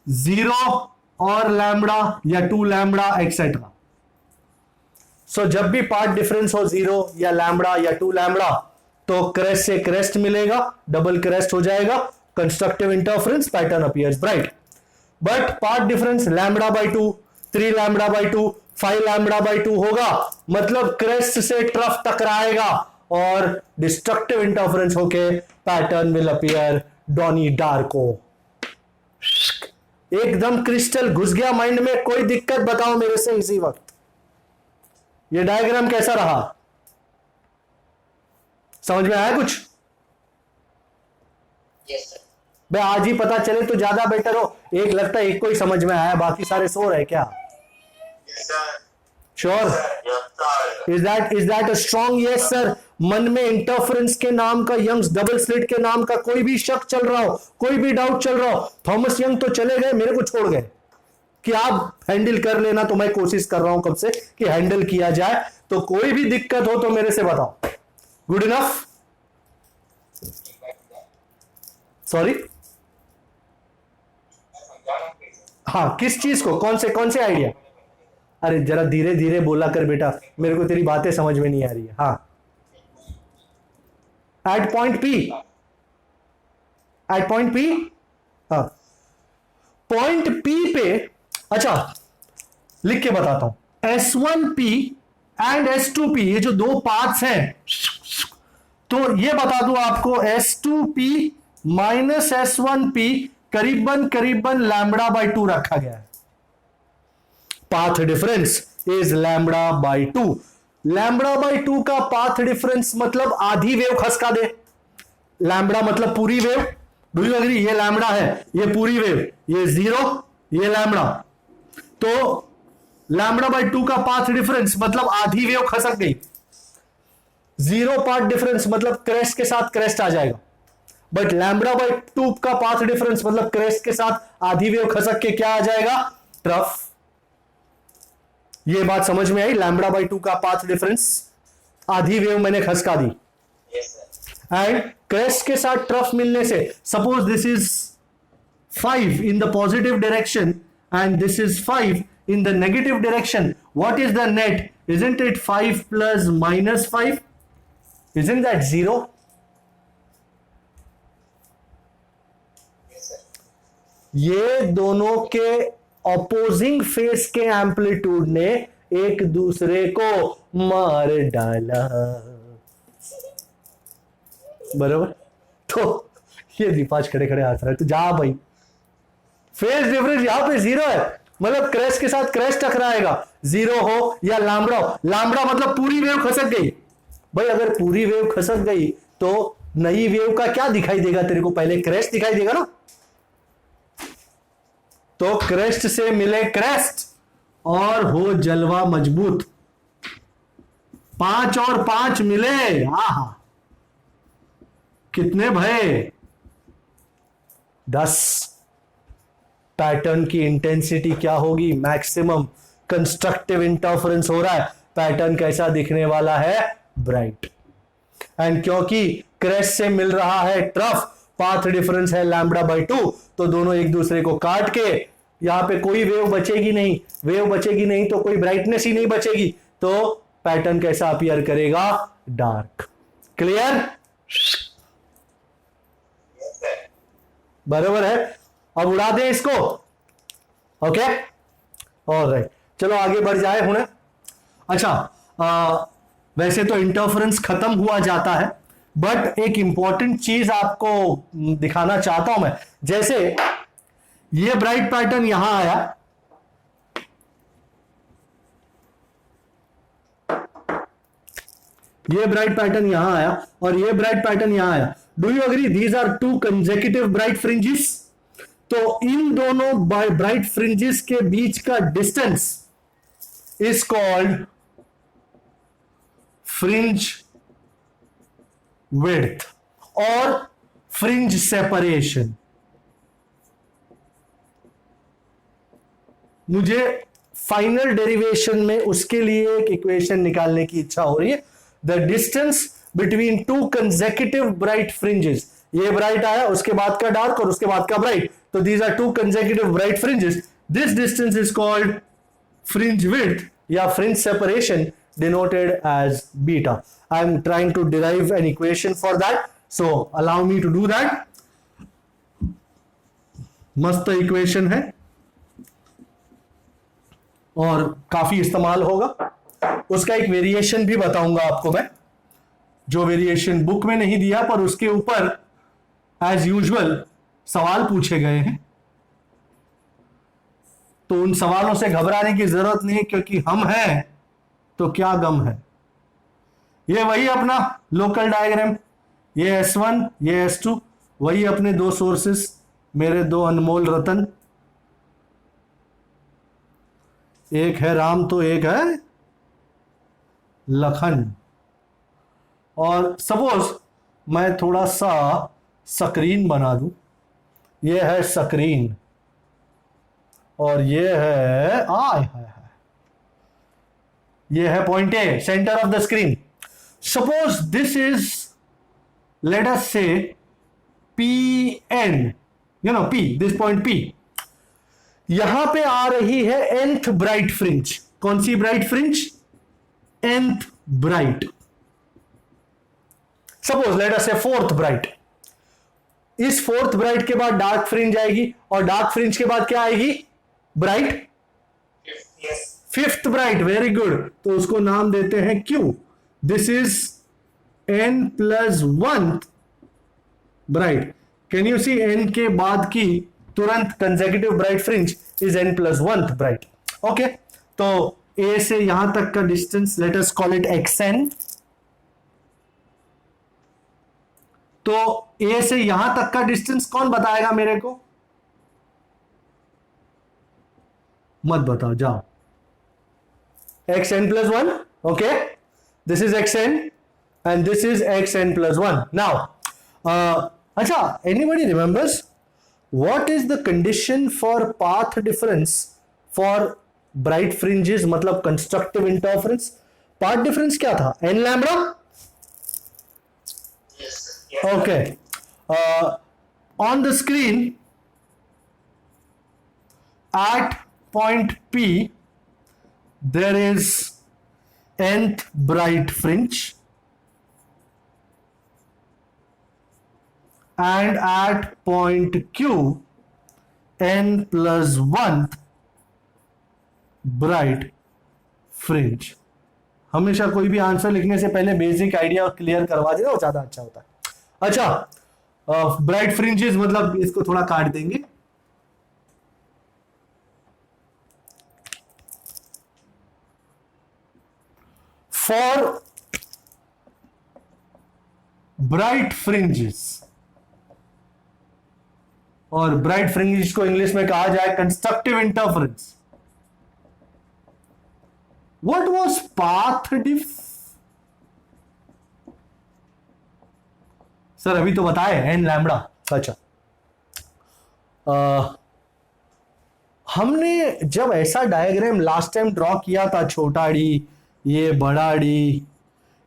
0 और लैम्बडा या 2 लैम्बडा एक्सेट्रा। सो जब भी पाथ डिफरेंस हो 0 या लैम्बडा या 2 लैम्बडा तो क्रेस्ट से क्रेस्ट मिलेगा, डबल क्रेस्ट हो जाएगा, constructive interference, pattern appears bright. But path difference lambda by 2, 3 lambda by 2, 5 lambda by 2 होगा, मतलब क्रेस्ट से ट्रफ टकराएगा और डिस्ट्रक्टिव इंटरफेरेंस होके पैटर्न विल अपीयर डॉनी डार्को। एकदम क्रिस्टल घुस गया माइंड में, कोई दिक्कत बताओ मेरे से इसी वक्त। ये डायग्राम कैसा रहा, समझ में आया कुछ? Yes sir. भाई आज ही पता चले तो ज्यादा बेटर हो। एक लगता है एक को ही समझ में आया, बाकी सारे सो रहे क्या? Yes sir. Sure? Is that a strong yes sir? मन में इंटरफेरेंस के नाम का, यंग्स डबल स्लिट के नाम का कोई भी शक चल रहा हो, कोई भी डाउट चल रहा हो? थॉमस यंग तो चले गए, मेरे को छोड़ गए कि आप हैंडल कर लेना, तो मैं कोशिश कर रहा हूं कब से कि हैंडल किया जाए। तो कोई भी दिक्कत हो तो मेरे से बताओ। Good enough? सॉरी, हाँ किस चीज को, कौन से आइडिया? अरे जरा धीरे धीरे बोला कर बेटा, मेरे को तेरी बातें समझ में नहीं आ रही है। हाँ, एट पॉइंट पी, हाँ पॉइंट पी पे, अच्छा लिख के बताता हूं, S1P एंड S2P, ये जो दो पाथ्स हैं, तो ये बता दूं आपको, S2P माइनस S1P करीबन लैम्बडा बाई 2 रखा गया है। Path difference is lambda by 2। Lambda by 2 का पाथ डिफरेंस मतलब आधी वेव खसका दे। लैम्बडा मतलब पूरी वेव, डू यू एग्री? ये लैम्बडा है, ये पूरी वेव, ये 0, ये लैम्बडा, तो लैम्बडा बाई 2 का पाथ डिफरेंस मतलब आधी वेव खसक गई। 0 पाथ डिफरेंस मतलब क्रेस्ट के साथ क्रेस्ट आ जाएगा, बट लैम्बडा बाई 2 का पाथ डिफरेंस मतलब क्रेस्ट के साथ आधी वेव खसक के क्या आ जाएगा? ट्रफ। ये बात समझ में आई? लैम्बडा बाई 2 का पाथ डिफरेंस, आधी वेव मैंने खसका दी, एंड क्रेस्ट के साथ ट्रफ मिलने से, suppose this is 5 in the positive direction and this is 5 in the negative direction, what is the net? Isn't it 5 plus minus 5? Isn't that 0? ये दोनों के ऑपोजिंग फेस के एम्पलीट्यूड ने एक दूसरे को मार डाला, बराबर? तो ये दीपाज खड़े खड़े हंस रहा है, तो जा भाई, फेस डिफरेंस यहां पे 0 है, मतलब क्रेस्ट के साथ क्रेस्ट टकराएगा, 0 हो या लैम्बडा हो। लैम्बडा मतलब पूरी वेव खसक गई। भाई अगर पूरी वेव खसक गई तो नई वेव का क्या दिखाई देगा तेरे को? पहले क्रेस्ट दिखाई देगा ना, तो क्रेस्ट से मिले क्रेस्ट और हो जलवा मजबूत। 5 और 5 मिले, आहा कितने भय? 10। पैटर्न की इंटेंसिटी क्या होगी? मैक्सिमम। कंस्ट्रक्टिव इंटरफेरेंस हो रहा है, पैटर्न कैसा दिखने वाला है? ब्राइट। एंड क्योंकि क्रेस्ट से मिल रहा है ट्रफ, पाथ डिफरेंस है लैम्बडा बाई 2, तो दोनों एक दूसरे को काट के यहां पे कोई वेव बचेगी नहीं, वेव बचेगी नहीं तो कोई ब्राइटनेस ही नहीं बचेगी, तो पैटर्न कैसा अपीयर करेगा? डार्क। क्लियर? बराबर है। अब उड़ा दें इसको, ओके? ऑलराइट, चलो आगे बढ़ जाए हुने। अच्छा, वैसे तो इंटरफेरेंस खत्म हुआ जाता है, बट एक इंपॉर्टेंट चीज आपको दिखाना चाहता हूं मैं। जैसे ये ब्राइट पैटर्न यहां आया, ये ब्राइट पैटर्न यहां आया और ये ब्राइट पैटर्न यहां आया। Do you agree these are 2 consecutive bright fringes? तो इन दोनों ब्राइट फ्रिंजेस के बीच का distance is called fringe width और फ्रिंज सेपरेशन। मुझे फाइनल डेरिवेशन में उसके लिए एक इक्वेशन निकालने की इच्छा हो रही है। The distance between 2 consecutive bright fringes, ये ब्राइट आया, उसके बाद का डार्क और उसके बाद का ब्राइट, तो these are 2 consecutive bright fringes. This distance is called fringe width या fringe separation, denoted as beta. I am trying to derive an equation for that, so allow me to do that. मस्त equation है। और काफी इस्तेमाल होगा। उसका एक variation भी बताऊंगा आपको मैं, जो वेरिएशन बुक में नहीं दिया पर उसके ऊपर एज यूजुअल सवाल पूछे गए हैं। तो उन सवालों से घबराने की जरूरत नहीं, क्योंकि हम हैं तो क्या गम है। ये वही अपना लोकल डायग्राम, ये S1 ये S2, वही अपने दो सोर्सेस, मेरे दो अनमोल रतन, एक है राम तो एक है लखन। और सपोज मैं थोड़ा सा स्क्रीन बना दूं, ये है स्क्रीन और ये है ये है point A, centre of the screen. Suppose this is, late us से PN, P, this point P, यहां पे आ रही है nth ब्राइट फ्रिंज। कौन सी bright fringe? nth bright. Suppose let us say fourth bright. इस फोर्थ ब्राइट के बाद डार्क फ्रिंज आएगी और डार्क फ्रिंज के बाद क्या आएगी? Bright fifth bright. Very good. तो उसको नाम देते हैं Q। This is n+1 bright. Can you see n के बाद की तुरंत consecutive bright fringe is n+1 bright. Okay, तो A से यहां तक का distance let us call it xn। तो A से यहां तक का डिस्टेंस कौन बताएगा मेरे को? मत बताओ, जाओ। xn+1। Okay, this is xn and this is xn+1. Now, अच्छा, anybody remembers what is the condition for path difference for bright fringes? मतलब constructive interference, path difference क्या था? n lambda? Okay. On the screen at point P there is nth bright fringe, and at point Q n+1 bright fringe. हमेशा कोई भी answer लिखने से पहले basic idea clear करवा देना, वो ज्यादा अच्छा होता है। अच्छा, ब्राइट फ्रिंजेस मतलब इसको थोड़ा काट देंगे। फॉर ब्राइट फ्रिंजेस, और ब्राइट फ्रिंजेस को इंग्लिश में कहा जाए constructive interference. What was path diff? Sir अभी तो बताए n लैम्बडा। अच्छा, हमने जब ऐसा डायग्राम लास्ट टाइम ड्रॉ किया था, छोटा डी, ये बड़ा डी,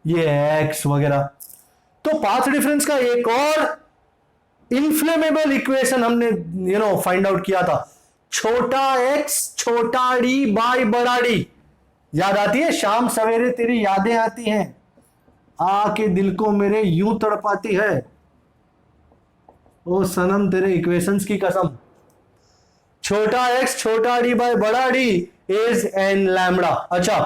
ये x वगैरह, तो पाथ डिफरेंस का एक और इन्फ्लेमेबल इक्वेशन हमने फाइंड आउट किया था। छोटा x छोटा डी बाय बड़ा डी। याद आती है? शाम सवेरे तेरी यादें आती हैं, आके दिल को मेरे यूं तड़पाती है, ओ सनम तेरे इक्वेशंस की कसम। छोटा x छोटा डी बाय बड़ा डी इज n लैम्बडा। अच्छा,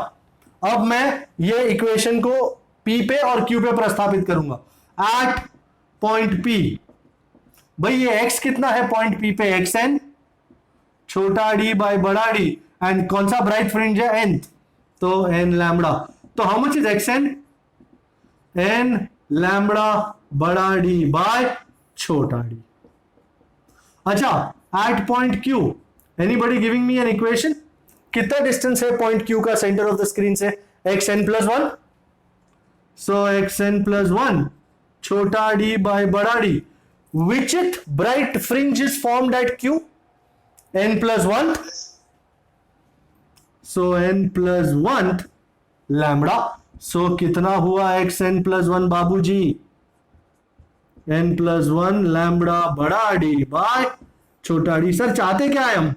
अब मैं ये इक्वेशन को P पे और Q पे प्रस्तावित करूंगा। एट पॉइंट P, भाई ये x कितना है पॉइंट P पे? xn छोटा डी बाय बड़ा डी, एंड कौन सा ब्राइट फ्रिंज है? nth, तो n लैम्बडा। तो how much is xn? n lambda बड़ा डी बाय छोटा डी। अच्छा, at point Q, anybody giving me an equation? कितना डिस्टेंस है पॉइंट Q का सेंटर ऑफ द स्क्रीन से? xn+1। सो xn+1 छोटा डी बाय बड़ा d. Which bright fringe is formed at Q? n+1. So n+1 lambda. So कितना हुआ xn+1 बाबूजी? n+1 लैम्बडा बड़ा डी बाय छोटा डी। सर चाहते क्या है हम?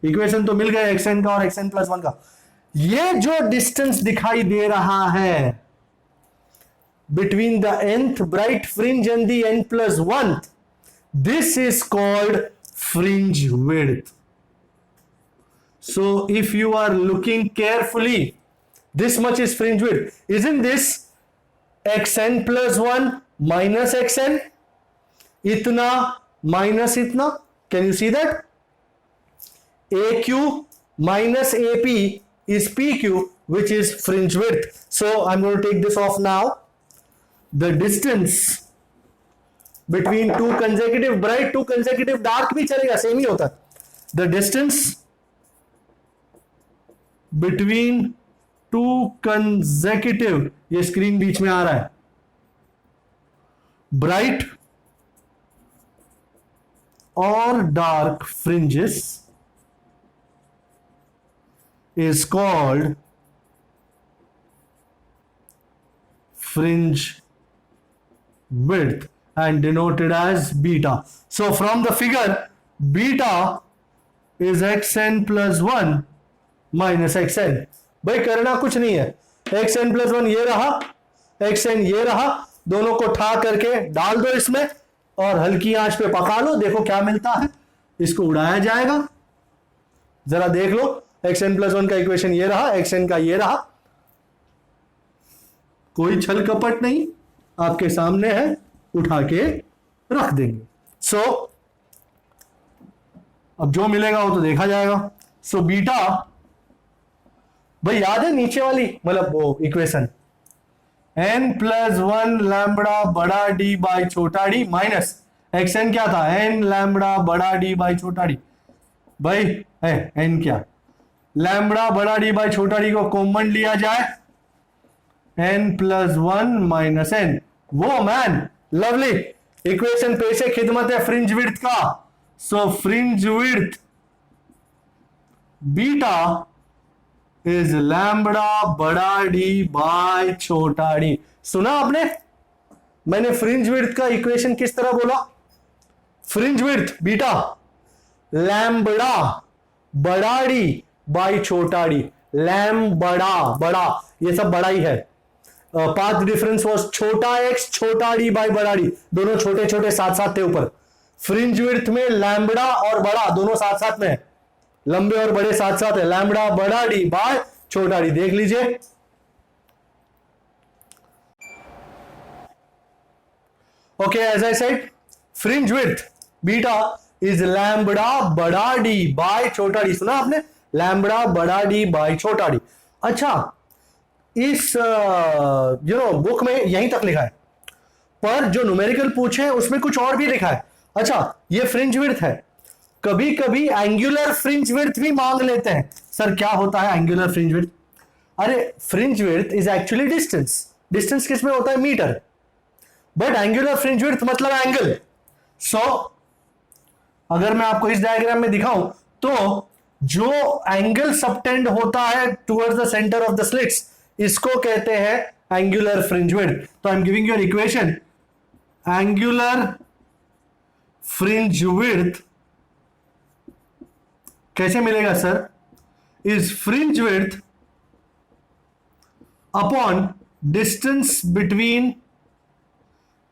इक्वेशन तो मिल गए xn का और xn+1 का। ये जो डिस्टेंस दिखाई दे रहा है between the nth bright fringe and the n+1, this is called fringe width. So if you are looking carefully, this much is fringe width. Isn't this xn plus 1 minus xn? Itna minus itna. Can you see that? AQ minus AP is PQ, which is fringe width. So I'm going to take this off now. The distance between two consecutive bright, two consecutive dark भी चलेगा, same ही होता है. The distance between two consecutive, ये screen बीच में आ रहा है, bright or dark fringes is called fringe width and denoted as beta. So from the figure, beta is xn plus 1 minus xn. भाई करना कुछ नहीं है, xn plus 1 ये रहा, xn ये रहा, दोनों को ठा करके डाल दो इसमें और हल्की आंच पे पका लो, देखो क्या मिलता है. इसको उड़ाया जाएगा, जरा देख लो. xn plus 1 का इक्वेशन ये रहा, xn का ये रहा, कोई छल कपट नहीं, आपके सामने है, उठा के रख देंगे. सो अब जो मिलेगा वो तो देखा जाएगा. सो बीटा, भाई याद है नीचे वाली, मतलब वो इक्वेशन, n प्लस 1 लैम्बडा बड़ा d बाई छोटा d माइनस xn क्या था, n लैम्बडा बड़ा d बाई छोटा d. भाई है n क्या, लैम्बडा बड़ा d बाई छोटा d को कॉमन लिया जाए, n प्लस 1 माइनस n. वो मैन, लवली इक्वेशन पे से खिदमत है फ्रिंज विड्थ का. So fringe width beta is lambda बड़ा डी बाय छोटा डी. सुना आपने, मैंने फ्रिंज विड्थ का इक्वेशन किस तरह बोला? फ्रिंज विड्थ बीटा लैम्बडा बड़ा डी बाय छोटा डी. लैम बड़ा, बड़ा ये सब बड़ा ही है. पाथ डिफरेंस वॉज छोटा एक्स छोटा डी बाय बड़ा डी, दोनों छोटे छोटे साथ साथ थे ऊपर. फ्रिंज विड्थ में लैम्बडा और बड़ा दोनों साथ साथ में है, लंबे और बड़े साथ साथ है. लैम्बडा बड़ा डी बाय छोटा डी, देख लीजिए. Okay, as I said, fringe width beta is lambda बड़ा डी बाय छोटा डी. सुना आपने, लैम्बडा बड़ा डी बाय छोटा डी. अच्छा, इस बुक में यहीं तक लिखा है, पर जो न्यूमेरिकल पूछे उसमें कुछ और भी लिखा है. अच्छा, ये फ्रिंज विड्थ है. कभी कभी एंगुलर फ्रिंज विड्थ भी मांग लेते हैं. सर क्या होता है एंगुलर फ्रिंज विड्थ? अरे fringe width is actually distance. Distance किस में होता है? Metre. But angular fringe width मतलब एंगल. सो अगर मैं आपको इस डायग्राम में दिखाऊं तो जो एंगल सबटेंड होता है towards the centre of the slits, इसको कहते हैं एंगुलर फ्रिंज विड्थ. तो I am giving you an equation. Angular fringe width कैसे मिलेगा sir? Is fringe width upon distance between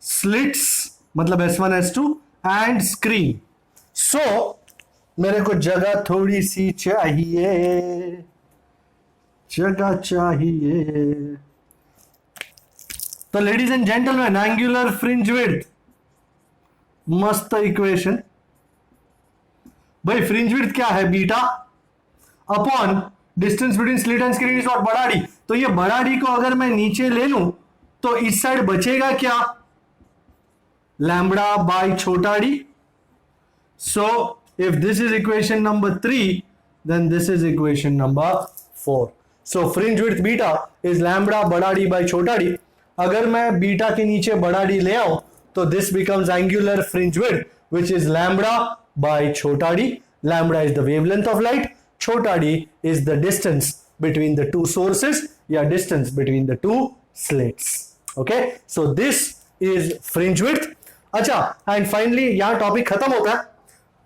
slits, मतलब S1 S2 एंड स्क्रीन. सो मेरे को जगह थोड़ी सी चाहिए, जगह चाहिए. तो ladies and gentleman, angular fringe width, मस्त इक्वेशन. भाई फ्रिंज विड्थ क्या है? Beta upon distance between slit and screen is what, बड़ा डी. तो ये बड़ा डी को अगर मैं नीचे ले लूं तो इस साइड बचेगा क्या? लैम्बडा बाय छोटा d. So if this is equation number 3, then this is equation number 4. So fringe width beta is lambda बड़ा डी बाय छोटा डी. अगर मैं बीटा के नीचे बड़ा डी ले आऊं तो this becomes angular fringe width which is lambda by chota d. Lambda is the wavelength of light, chota d is the distance between the two sources, या distance between the two slits. Okay, so this is fringe width. अच्छा, and finally यहाँ topic खत्म होता है.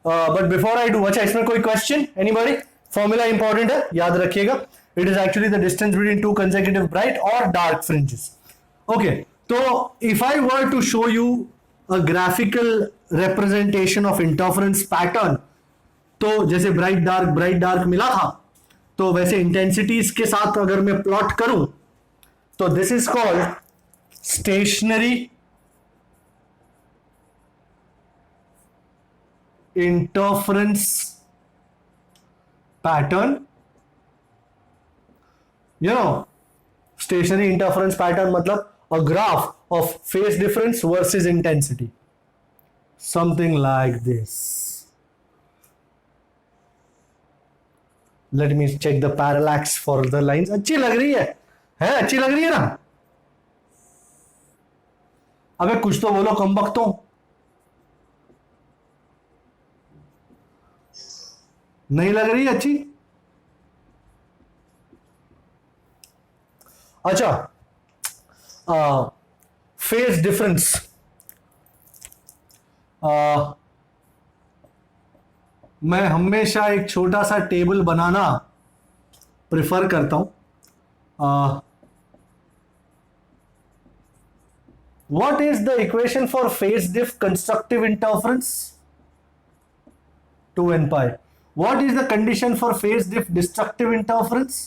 But before I do, अच्छा इसमें कोई question? Anybody? Formula important है, याद रखिएगा. It is actually the distance between two consecutive bright और डार्क फ्रिंजेस. ओके, तो if I were to show you a graphical representation of interference pattern, तो जैसे ब्राइट डार्क मिला था, तो वैसे इंटेंसिटीज के साथ अगर मैं प्लॉट करूं तो this is called stationary interference pattern. Stationary interference pattern मतलब a graph of phase difference versus intensity, something like this. Let me check the parallax for the lines. अच्छी लग रही है अच्छी लग रही है ना. अबे कुछ तो बोलो कम वक्तों. नहीं लग रही है अच्छी. अच्छा, फेज डिफरेंस. मैं हमेशा एक छोटा सा टेबल बनाना प्रिफर करता हूं. What is the equation for phase diff constructive interference? 2n pi. What is the condition for phase diff destructive interference?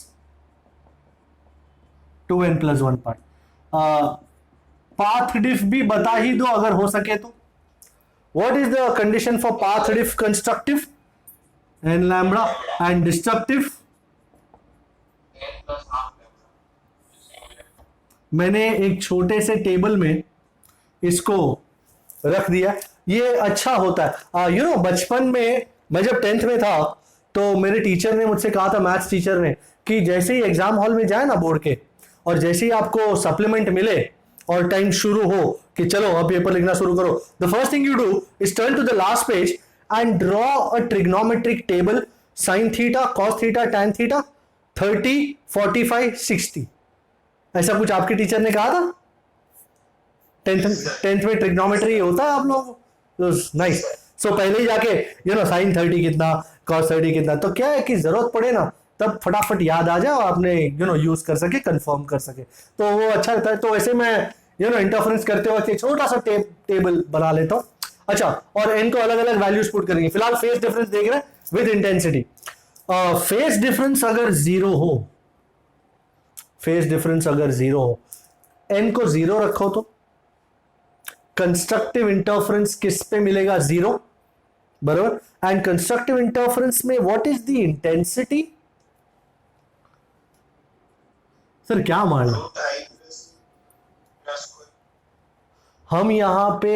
2n plus 1 pi. Path diff भी बता ही दो अगर हो सके तो. What is the condition for path diff constructive? N lambda. And destructive मैंने एक छोटे से टेबल में इसको रख दिया. ये अच्छा होता है. बचपन में मैं जब 10th में था तो मेरे टीचर ने मुझसे कहा था, मैथ्स टीचर ने, कि जैसे ही एग्जाम हॉल में जाए ना बोर्ड के, और जैसे ही आपको सप्लीमेंट मिले और टाइम शुरू हो कि चलो अब पेपर लिखना शुरू करो, the first thing you do is turn to the last page and draw a trigonometric table. Sine theta, cos theta, tan theta, 30, 45, 60. ऐसा कुछ आपके टीचर ने कहा था? 10th में ट्रिग्नोमेट्री होता है आप लोगों को. नाइस. सो पहले ही जाके साइन 30 कितना, कॉस 30 कितना, तो क्या है कि जरूरत पड़े ना तब फटाफट याद आ जाए और आपने यूज कर सके, कंफर्म कर सके, तो वो अच्छा रहता है. तो वैसे मैं इंटरफेरेंस करते वक्त एक छोटा सा टेबल बना लेता हूं. अच्छा, और इनको अलग अलग वैल्यूज पुट करेंगे. फिलहाल फेज डिफरेंस देख रहे हैं विद इंटेंसिटी. फेज डिफरेंस अगर जीरो हो, फेज डिफरेंस अगर जीरो हो, एन को जीरो रखो तो कंस्ट्रक्टिव इंटरफेरेंस किस पे मिलेगा? जीरो, बराबर. एंड कंस्ट्रक्टिव इंटरफेरेंस में what is the intensity? Sir क्या मान लो, हम यहां पे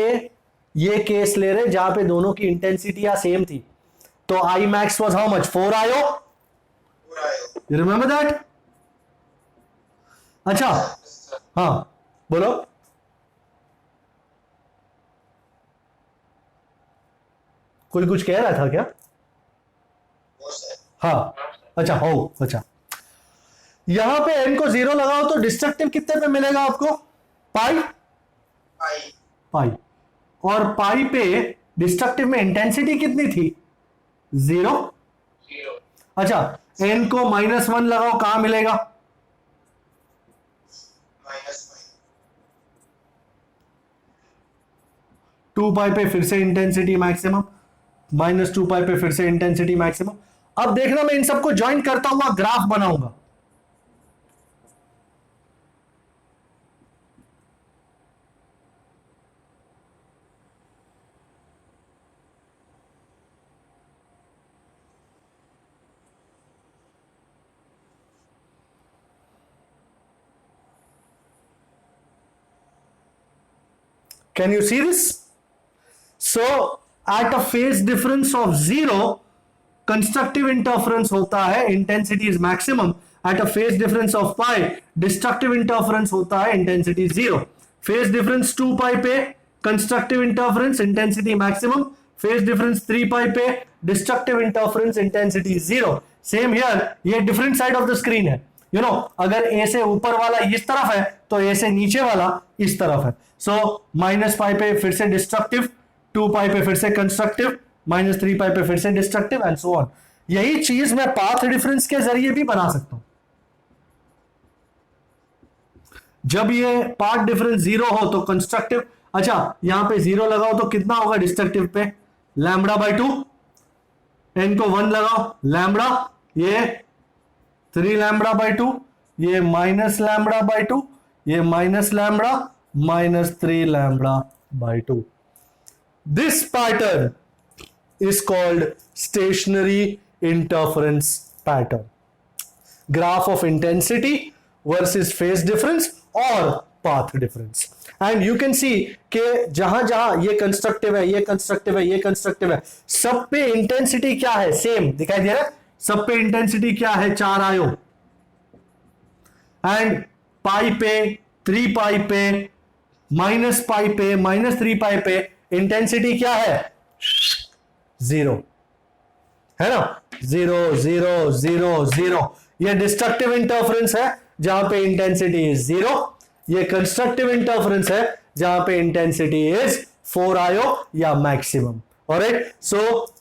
ये केस ले रहे जहां पे दोनों की इंटेंसिटी सेम थी, तो I max was how much? 4 आयो. You remember that? अच्छा, हाँ बोलो. कोई कुछ कह रहा था क्या? हाँ, अच्छा हो. अच्छा, यहां पे n को जीरो लगाओ तो डिस्ट्रक्टिव कितने पे मिलेगा आपको? पाई. पाई. और पाई पे डिस्ट्रक्टिव में इंटेंसिटी कितनी थी? जीरो. अच्छा, n को -1 लगाओ, कहां मिलेगा? -2 पाई पे फिर से इंटेंसिटी मैक्सिमम, -2 पाई पे फिर से इंटेंसिटी मैक्सिमम. अब देखना, मैं इन सबको ज्वाइन करता हुआ ग्राफ बनाऊंगा. Can you see this? So at a phase difference of 0, constructive interference होता है, intensity is maximum. At a phase difference of pi, destructive interference होता है, intensity 0. Phase difference 2 pi पे constructive interference, intensity maximum. Phase difference 3 pi पे destructive interference, intensity 0. Same here, ये different side of the screen है. अगर A से ऊपर वाला इस तरफ है तो A से नीचे वाला इस तरफ है. सो -पाई पे फिर से डिस्ट्रक्टिव, 2 पाई पे फिर से कंस्ट्रक्टिव, -3 पाई पे फिर से डिस्ट्रक्टिव, एंड सो ऑन. यही चीज मैं पाथ डिफरेंस के जरिए भी बना सकता हूं. जब ये पाथ डिफरेंस 0 हो तो कंस्ट्रक्टिव. अच्छा, यहां पे 0 लगाओ तो कितना होगा डिस्ट्रक्टिव पे? Lambda bye 2. एन को 1 लगाओ, लैम्बडा, ये 3 लैम्बडा बाई 2, ये माइनस लैम्बडा बाई 2, ये minus lambda minus 3 lambda by 2. This pattern is called stationary interference pattern. Graph of intensity versus phase difference or path difference. And you can see कि जहां जहां ये constructive है, ये constructive है, ये कंस्ट्रक्टिव है, सब पे इंटेंसिटी क्या है? सेम दिखाई दे रहा है. सब पे इंटेंसिटी क्या है? 4 आयो. एंड पाई पे, 3 पाई पे, माइनस पाई पे, माइनस 3 पाई पे इंटेंसिटी क्या है? 0 है ना. 0 0 0 0. ये डिस्ट्रक्टिव इंटरफेरेंस है जहां पे इंटेंसिटी इज 0. ये कंस्ट्रक्टिव इंटरफेरेंस है जहां पे इंटेंसिटी इज 4 आयो या मैक्सिमम. ऑलराइट, सो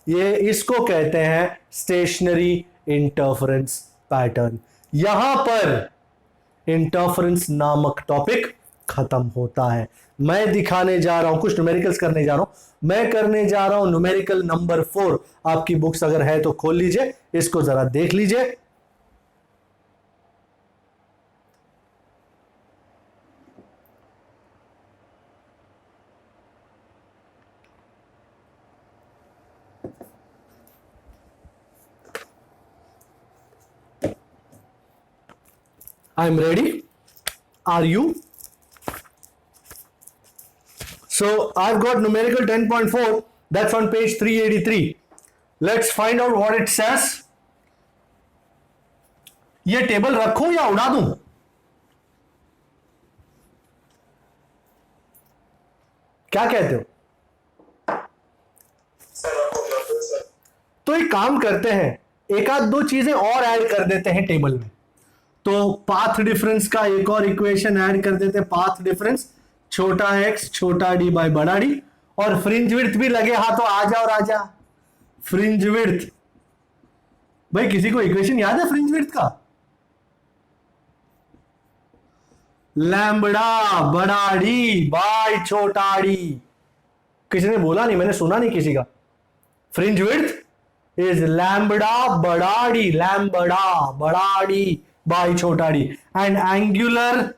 ये इसको कहते हैं स्टेशनरी इंटरफेरेंस पैटर्न. यहां पर इंटरफेरेंस नामक टॉपिक खत्म होता है. मैं दिखाने जा रहा हूं, कुछ न्यूमेरिकल्स करने जा रहा हूं. मैं करने जा रहा हूं न्यूमेरिकल नंबर 4. आपकी बुक्स अगर है तो खोल लीजिए, इसको जरा देख लीजिए. I'm ready. Are you? So I've got numerical 10.4. That's on page 383. Let's find out what it says. ये टेबल रखूं या उड़ा दूं? क्या कहते हो? तो एक काम करते हैं, एक आध दो चीजें और ऐड कर देते हैं टेबल में. तो पाथ डिफरेंस का एक और इक्वेशन ऐड कर देते हैं. पाथ डिफरेंस छोटा x छोटा d बाय बड़ा d. और फ्रिंज विड्थ भी लगे हाथों. आ जाओ राजा. फ्रिंज विड्थ, भाई किसी को इक्वेशन याद है फ्रिंज विड्थ का? लैम्बडा बड़ा d बाय छोटा d. किसी ने बोला नहीं, मैंने सुना नहीं किसी का. फ्रिंज विड्थ इज लैम्बडा बड़ा d, लैम्बडा बड़ा d by छोटा d. and angular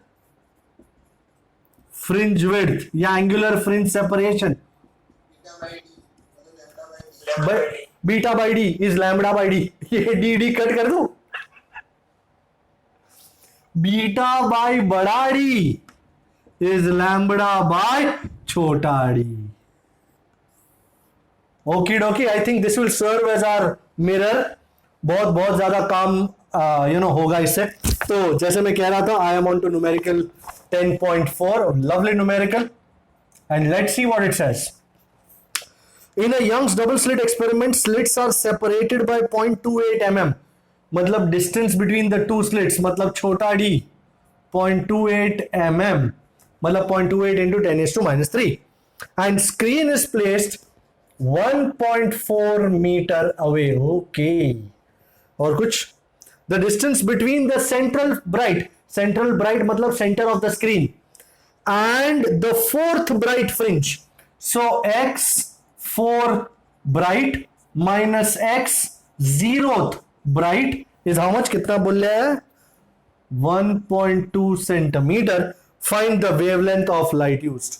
fringe width या angular fringe separation beta by d is lambda by d. ये डी डी कट कर दो. बीटा बाई बड़ा डी इज लैम्बडा बाय छोटा d. Okey dokey, I think this will serve as our mirror. बहुत बहुत ज्यादा काम होगा इससे. तो जैसे मैं कह रहा था, I am on to numerical 10.4, lovely numerical, and let's see what it says. In a Young's double slit experiment, slits are separated by 0.28 mm. मतलब distance between the two slits, मतलब छोटा d 0.28 mm, मतलब 0.28 into 10⁻³ and screen is placed 1.4 meter away. Okay, और कुछ? The distance between the central bright मतलब center of the screen, and the fourth bright fringe. So x4 bright minus x 0th bright is how much? कितना बोल रहे हैं? 1.2 centimeter. Find the wavelength of light used.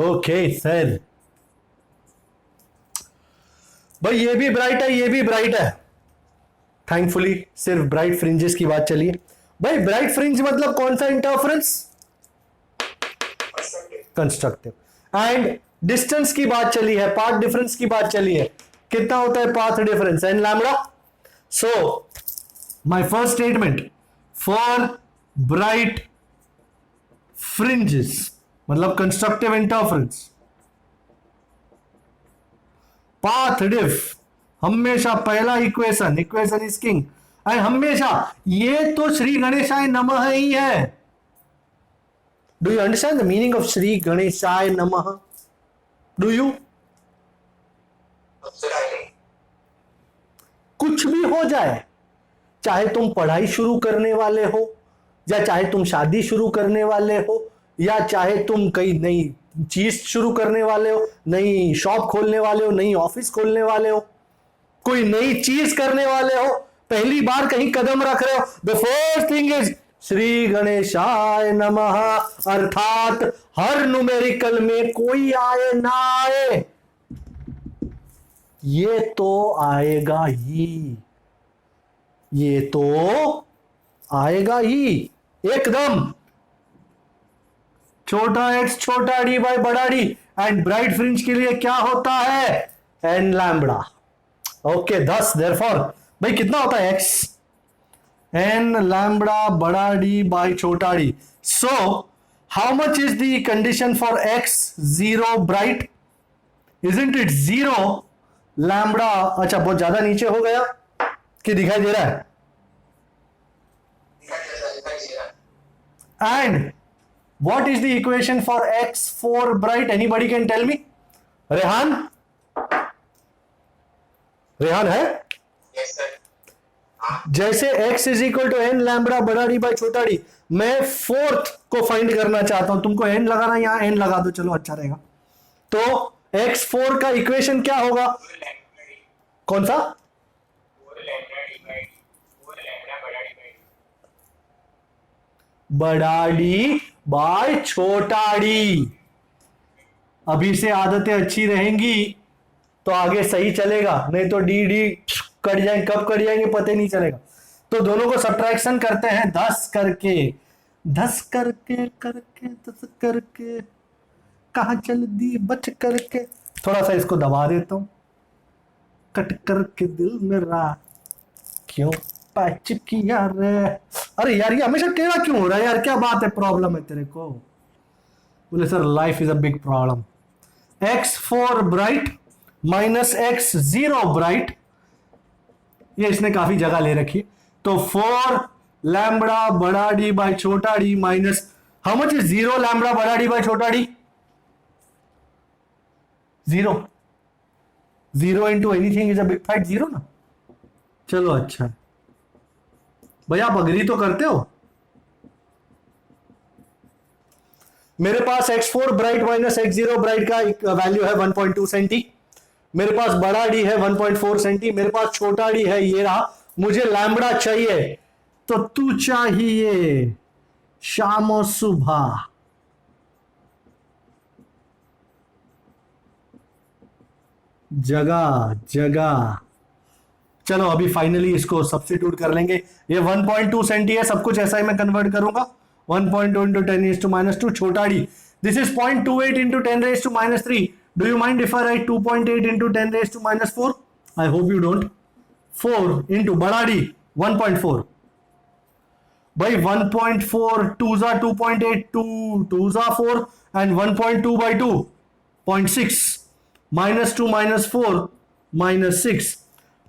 Okay sir. भाई ये भी bright है, ये भी ब्राइट है. थैंकफुली सिर्फ ब्राइट फ्रिंजेस की बात चली है. भाई ब्राइट फ्रिंज मतलब कौन सा इंटरफेरेंस? कंस्ट्रक्टिव. एंड डिस्टेंस की बात चली है, पाथ डिफरेंस की बात चली है. कितना होता है path difference? N lambda. So my first statement for bright fringes मतलब कंस्ट्रक्टिव इंटरफेरेंस, पाथ डिफ हमेशा पहला इक्वेशन इज किंग. एंड हमेशा ये तो श्री गणेशाय नमः ही है. Do you understand the meaning of Shri गणेशाय नमः? Do you? कुछ भी हो जाए, चाहे तुम पढ़ाई शुरू करने वाले हो, या चाहे तुम शादी शुरू करने वाले हो, या चाहे तुम कई नई चीज शुरू करने वाले हो, नई शॉप खोलने वाले हो, नई ऑफिस खोलने वाले हो, कोई नई चीज करने वाले हो, पहली बार कहीं कदम रख रहे हो, the first thing is Shri गणेशाय नमः, अर्थात हर न्यूमेरिकल में कोई आए ना आए, ये तो आएगा ही, ये तो आएगा ही एकदम। छोटा एक्स छोटा डी बाय बड़ा डी, एंड ब्राइट फ्रिंज के लिए क्या होता है, एन लैम्बडा। ओके 10, देयरफॉर भाई कितना होता है एक्स, एन लैम्बडा बड़ा डी बाय छोटा d. So how much is the condition for x zero bright, isn't it zero lambda. अच्छा बहुत ज्यादा नीचे हो गया कि दिखाई दे रहा है, and what is the equation for x4 bright, anybody can tell me? Rehan, Rehan है? Yes, sir. जैसे x is equal to n lambda बड़ा डी बाई छोटा डी, मैं फोर्थ को फाइंड करना चाहता हूं, तुमको n लगाना, यहां n लगा दो, चलो अच्छा रहेगा। तो x4 का इक्वेशन क्या होगा, कौन सा, बड़ा डी बाय छोटा डी। अभी से आदतें अच्छी रहेंगी तो आगे सही चलेगा, नहीं तो डी डी कट जाएंगे, कब कट जाएंगे पता ही नहीं चलेगा। तो दोनों को सब्ट्रैक्शन करते हैं 10 करके, 10 करके करके 10 करके, कहां चल दी बच करके, थोड़ा सा इसको दबा देता हूं, कट करके दिल मेरा क्यों पैच किया रे। अरे यार ये हमेशा टेढ़ा क्यों हो रहा है यार, क्या बात है, प्रॉब्लम है तेरे को। बोले sir life is a big problem. x4 bright minus x0 bright, ये इसने काफी जगह ले रखी, तो 4 लैम्बडा बड़ा डी बाय छोटा D minus how much is 0 lambda बड़ा डी बाय छोटा D, 0, 0 into anything is a big fat 0 ना। चलो अच्छा भैया आप अग्री तो करते हो। मेरे पास x4 bright minus x0 bright का वैल्यू है 1.2 सेंटी, मेरे पास बड़ा डी है 1.4 सेंटी, मेरे पास छोटा डी है ये रहा, मुझे लैम्बडा चाहिए, तो तू चाहिए शाम और सुबह, जगह जगह। चलो अभी फाइनली इसको सब्स्टिट्यूट कर लेंगे, ये 1.2 सेंटी है, सब कुछ ऐसा ही मैं कन्वर्ट करूंगा, 1.2 इंटू 10⁻², छोटा D this is 0.28 into 10⁻³ do you mind if I right 2.8 into 10⁻⁴? I hope you don't. 4 into बड़ा डी 1.4, भाई 1.4 2 जा 2.8, 2 जा 4 and 1.2 by 2 0.6, -2 -4 -6,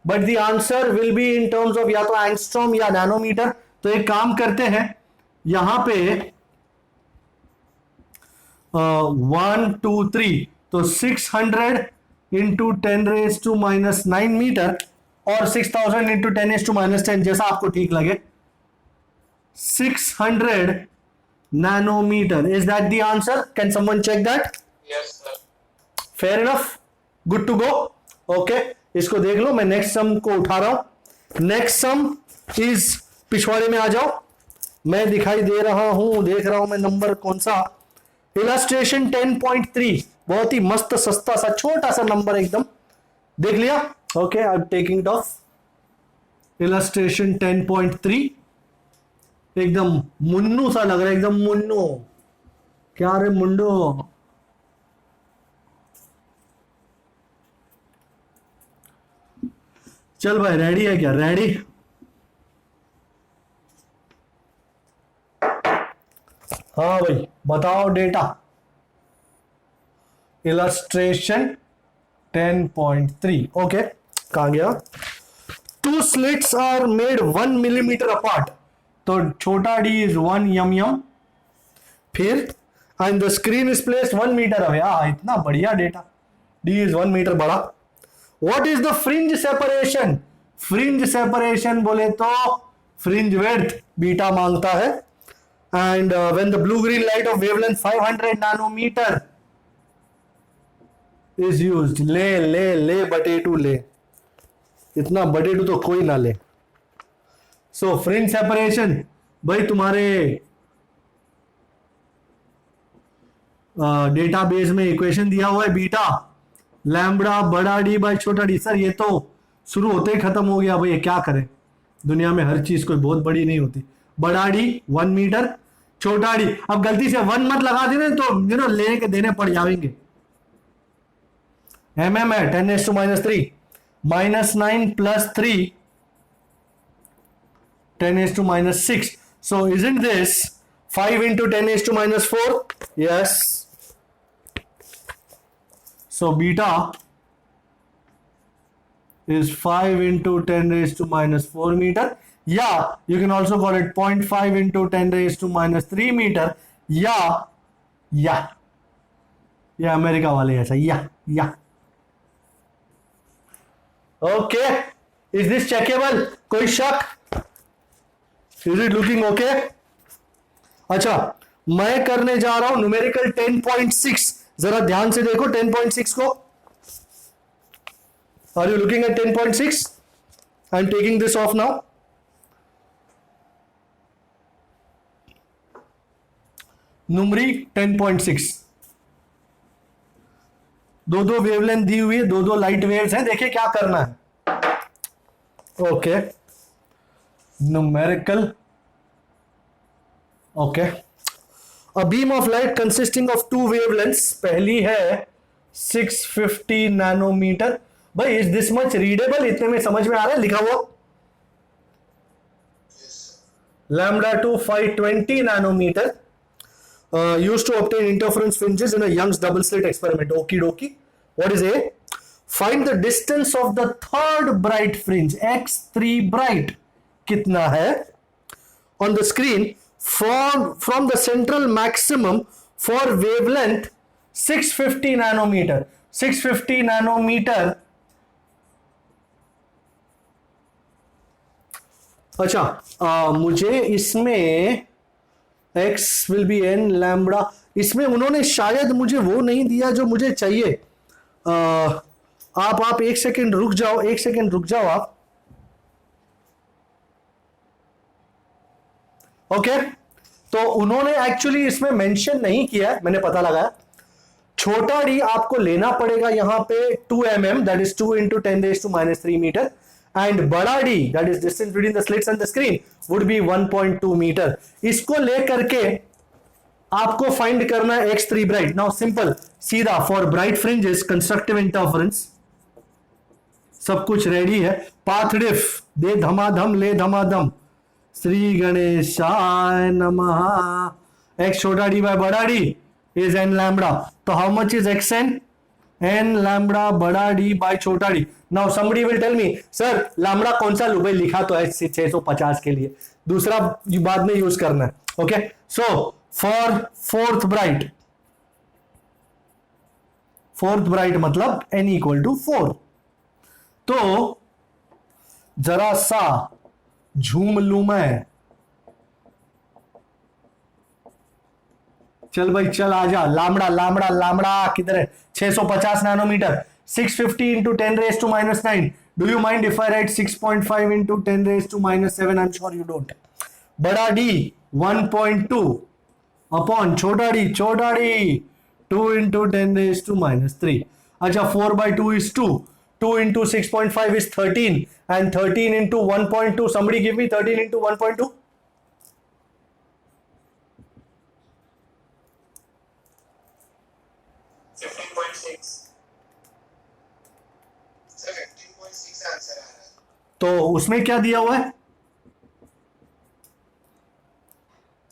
but the answer will be in terms of या तो एंगस्ट्रॉम या नैनोमीटर। तो एक काम करते हैं, यहां पे 1 2 3, तो 600 इंटू 10⁻⁹ मीटर और 6000 इंटू 10⁻⁻10, जैसा आपको ठीक लगे, 600 nanometre. Is that the answer? Can someone check that? Yes, sir. Fair enough, good to go. Okay इसको देख लो, मैं नेक्स्ट सम को उठा रहा हूं। नेक्स्ट सम इज, पिछवाड़े में आ जाओ, मैं दिखाई दे रहा हूं, देख रहा हूं मैं नंबर कौन सा, इलस्ट्रेशन 10.3, बहुत ही मस्त सस्ता सा छोटा सा नंबर एकदम, देख लिया? Okay I am taking it of. Illustration 10.3 एकदम मुन्नू सा लग रहा है, एकदम मुन्नू, क्या रे मुंडो। चल भाई रेडी है क्या, रेडी? हाँ भाई बताओ डेटा। इलस्ट्रेशन 10.3, ओके कहां गया? 2 slits are made 1 millimetre apart, तो छोटा डी इज 1 mm, फिर and the screen is placed 1 metre away. इतना बढ़िया डेटा, डी इज 1 मीटर बड़ा। What is the fringe separation? Fringe separation बोले तो fringe width बीटा मांगता है, and when the blue green light of wavelength 500 nanometer is used, ले बटेटू ले, इतना बटेटू तो कोई ना ले, सो फ्रिंज सेपरेशन भाई तुम्हारे डेटाबेस में इक्वेशन दिया हुआ है बीटा लैम्बडा बड़ा डी बाई छोटा डी। सर ये तो शुरू होते ही खत्म हो गया भाई, ये क्या करें, दुनिया में हर चीज कोई बहुत बड़ी नहीं होती। बड़ा डी 1 मीटर, छोटा डी, अब गलती से 1 मत लगा देना तो लेने के देने पड़ जाएंगे। mm है 10⁻³ -9 + 3 10⁻⁶। so isn't this 5 into 10⁻⁴? yes, so beta is 5 into 10⁻⁴ meter, या you can also call it 0.5 into 10⁻³ meter, या ये अमेरिका वाले ऐसा या ओके। Is this checkable? कोई शक? Is it looking okay? अच्छा, मैं करने जा रहा हूं न्यूमेरिकल 10.6, जरा ध्यान से देखो 10.6 को। Are you looking at 10.6? I am taking this off now. नुमरी 10.6, दो वेवलेंथ दी हुई है, दो लाइट वेव्स हैं, देखिए क्या करना है। Okay, numerical okay. A beam of light consisting of 2 wavelengths, पहली है 650 नैनोमीटर। भाई इज दिस मच रीडेबल? इतने में समझ में आ रहा है लिखा हुआ? Lambda 2 520 nanometer, used to obtain interference fringes in a Young's double slit experiment. Okie dokie. What is A? Find the distance of the third bright fringe, X3 bright. कितना है? On the screen, from the central maximum for wavelength 650 nanometer. 650 nanometer. अच्छा, मुझे इसमें x will be n lambda, इसमें उन्होंने शायद मुझे वो नहीं दिया जो मुझे चाहिए। आप 1 सेकेंड रुक जाओ, 1 सेकेंड रुक जाओ आप। ओके, तो उन्होंने एक्चुअली इसमें मेंशन नहीं किया, मैंने पता लगाया। छोटा डी आपको लेना पड़ेगा यहां पे 2 mm, that is 2 into 10⁻³ metre, and बड़ा डी that is distance between the slits and the screen would be 1.2 metre. इसको लेकर के आपको फाइंड करना है X3 ब्राइट। नाउ सिंपल, सीधा for bright fringes constructive interference, सब कुछ रेडी है। पाथ डिफ दे धमाधम ले धमाधम, श्री गणेशाय नमः। x छोटा डी बाय बड़ा डी इज n लैम्बडा, तो how much is xn? n lambda बड़ा डी बाय छोटा d. Now somebody will tell me, sir lambda कौन सा लूं? भाई लिखा तो है 650 के लिए, दूसरा बाद में यूज करना है। Okay, so for fourth bright मतलब n = 4। तो जरा सा झूम लू मैं, चल भाई चल आजा। लामड़ा किधर है? 650 nanometre, 650 into 10⁻⁹। Do you mind if I write 6.5 into 10⁻⁷? I am sure you don't. बड़ा डी 1.2 अपॉन छोटा डी 2 into 10⁻⁻3। अच्छा, 4/2 is 2, 2 into 6.5 is 13, and 13 into 1.2, somebody give me 13 into 1.2? 15.6। Sir 15.6 answer आ रहा है। तो उसमें क्या दिया हुआ है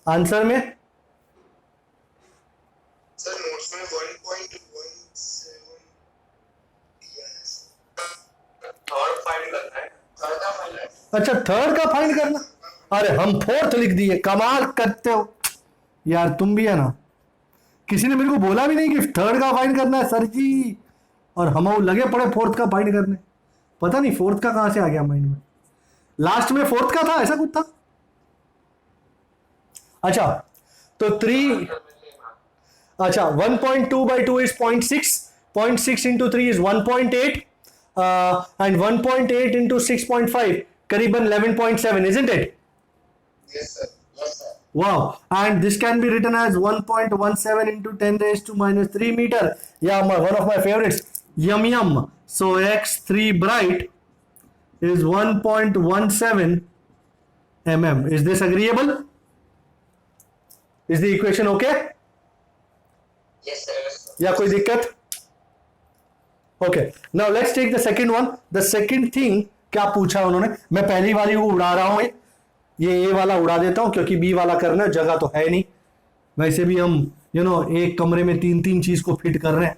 आंसर में? सर नोट्स में 1.17 दिया है। थर्ड फाइंड करना है, थर्ड का फाइंड है। अच्छा, थर्ड का फाइंड करना? अरे हम फोर्थ लिख दिए, कमाल करते हो यार तुम भी, है ना। किसी ने मेरे को बोला भी नहीं कि थर्ड का फाइंड करना है सर जी, और हम लगे पड़े फोर्थ का फाइंड करने। पता नहीं फोर्थ का कहां से आ गया माइंड में, लास्ट में फोर्थ का था, ऐसा कुछ था। अच्छा, तो 3, अच्छा 1.2/2 is 0.6, 0.6 into 3 is 1.8, and 1.8 into 6.5 करीबन 11.7, isn't it? Yes, sir. Yes, sir. Wow. And this can be written as 1.17 into 10 raised to minus 3 meter. Yeah, one of my favorites. Yum yum. So x3 bright is 1.17 mm. Is this agreeable? Is the equation okay? Yes, sir. Yes, sir. या कोई दिक्कत? Okay, now let's take the second one. The second thing क्या पूछा उन्होंने, मैं पहली वाली को उड़ा रहा हूं, ये ए वाला उड़ा देता हूं क्योंकि बी वाला करना जगह तो है नहीं. वैसे भी हम एक कमरे में तीन तीन चीज को फिट कर रहे हैं,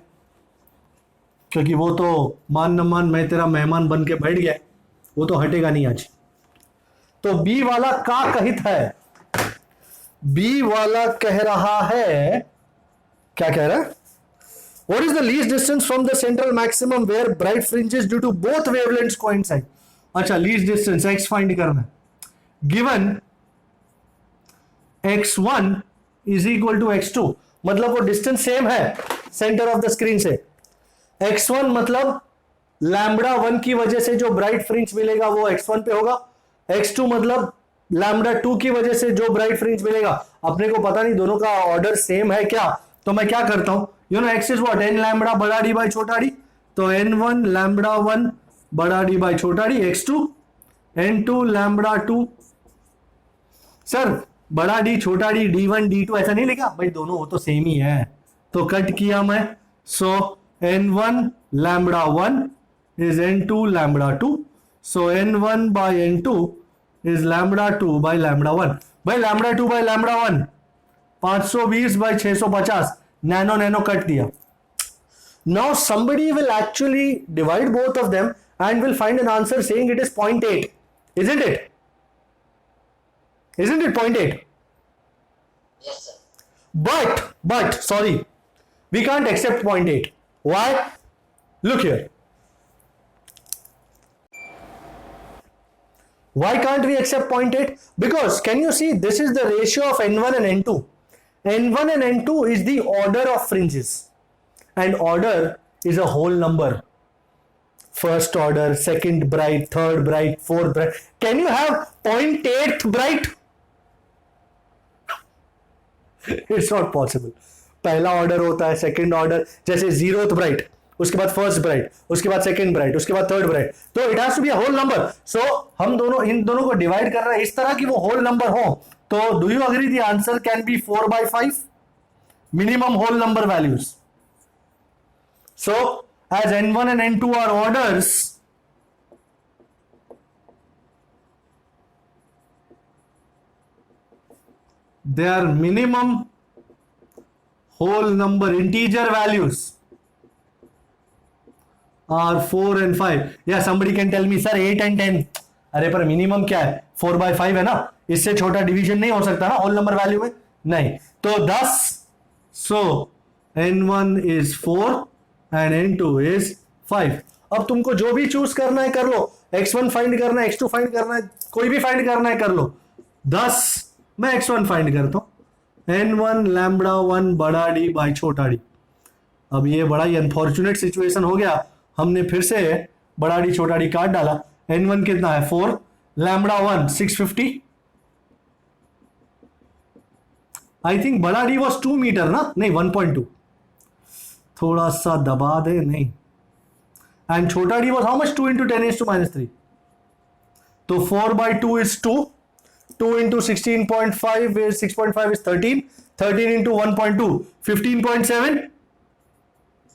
क्योंकि वो तो मान न मान मैं तेरा मेहमान बन के बैठ गया, वो तो हटेगा नहीं आज. तो बी वाला क्या कहित है? बी वाला कह रहा है, क्या कह रहा है? What is the least distance from the central maximum where bright fringes due to both wavelengths coincide? अच्छा, least distance x find करना है. Given x1 is equal to x2, मतलब वो डिस्टेंस सेम है सेंटर ऑफ द स्क्रीन से. x1 मतलब lambda 1 की वजह से जो ब्राइट फ्रिंज मिलेगा वो x1 पे होगा. x2 मतलब लैम्बडा 2 की वजह से जो ब्राइट फ्रिंज मिलेगा. अपने को पता नहीं दोनों का ऑर्डर सेम है क्या, तो मैं क्या करता हूं, x is what, n lambda बड़ा डी बाई छोटा डी. तो n1 लैम्बडा 1 बड़ा डी बाई छोटा D, x2 n2 lambda 2. Sir बड़ा डी छोटा डी, d1 d2 ऐसा नहीं लिखा भाई, दोनों वो तो सेम ही है, तो कट किया मैं. So n1 lambda 1 is n2 lambda 2. So n1 by n2 is lambda 2 by lambda 1. भाई lambda 2 by lambda 1 520 by 650, nano nano cut दिया. Now somebody will actually divide both of them and will find an answer saying it is 0.8, isn't it? Isn't it 0.8? Yes, sir. But sorry, we can't accept 0.8. Why? Look here. Why can't we accept 0.8? Because can you see, this is the ratio of n1 and n2. n1 and n2 is the order of fringes, and order is a whole number. First order, second bright, third bright, fourth bright. Can you have 0.8th bright? It's not possible. पहला order होता है, second order, जैसे 0th bright, उसके बाद first bright, उसके बाद second bright, उसके बाद थर्ड ब्राइट. तो it has to be a whole number. So हम दोनों इन दोनों को डिवाइड कर रहे हैं इस तरह कि वो होल नंबर हो. तो do you agree the answer can be 4/5 minimum whole number values. So as n1 and n2 are orders, their minimum whole number integer values are 4 and 5. Yeah, somebody can tell me, sir 8 and 10. अरे पर minimum क्या है, 4/5 है ना, इससे छोटा division नहीं हो सकता ना होल नंबर वैल्यू में, नहीं. तो 10. सो n1 is 4 and n2 is 5. अब तुमको जो भी चूज करना है कर लो, x1 फाइंड करना है, x2 फाइंड करना है, कोई भी फाइंड करना है कर लो. 10 मैं x1 फाइंड करता हूं, n1 लैम्बडा 1 बड़ा डी बाई छोटा डी. अब ये बड़ा ही अनफॉर्चुनेट सिचुएशन हो गया, हमने फिर से बड़ा डी छोटा डी काट डाला. n1 कितना है 4, लैम्बडा 1 650. आई थिंक बड़ा डी वॉज 2 मीटर ना, नहीं 1.2, थोड़ा सा दबा दे, नहीं. एंड छोटा D was how much, 2 into 10⁻³ तो 4/2 is 2. 2 into 16.5 is 6.5 is 13. 13 into 1.2 15.7.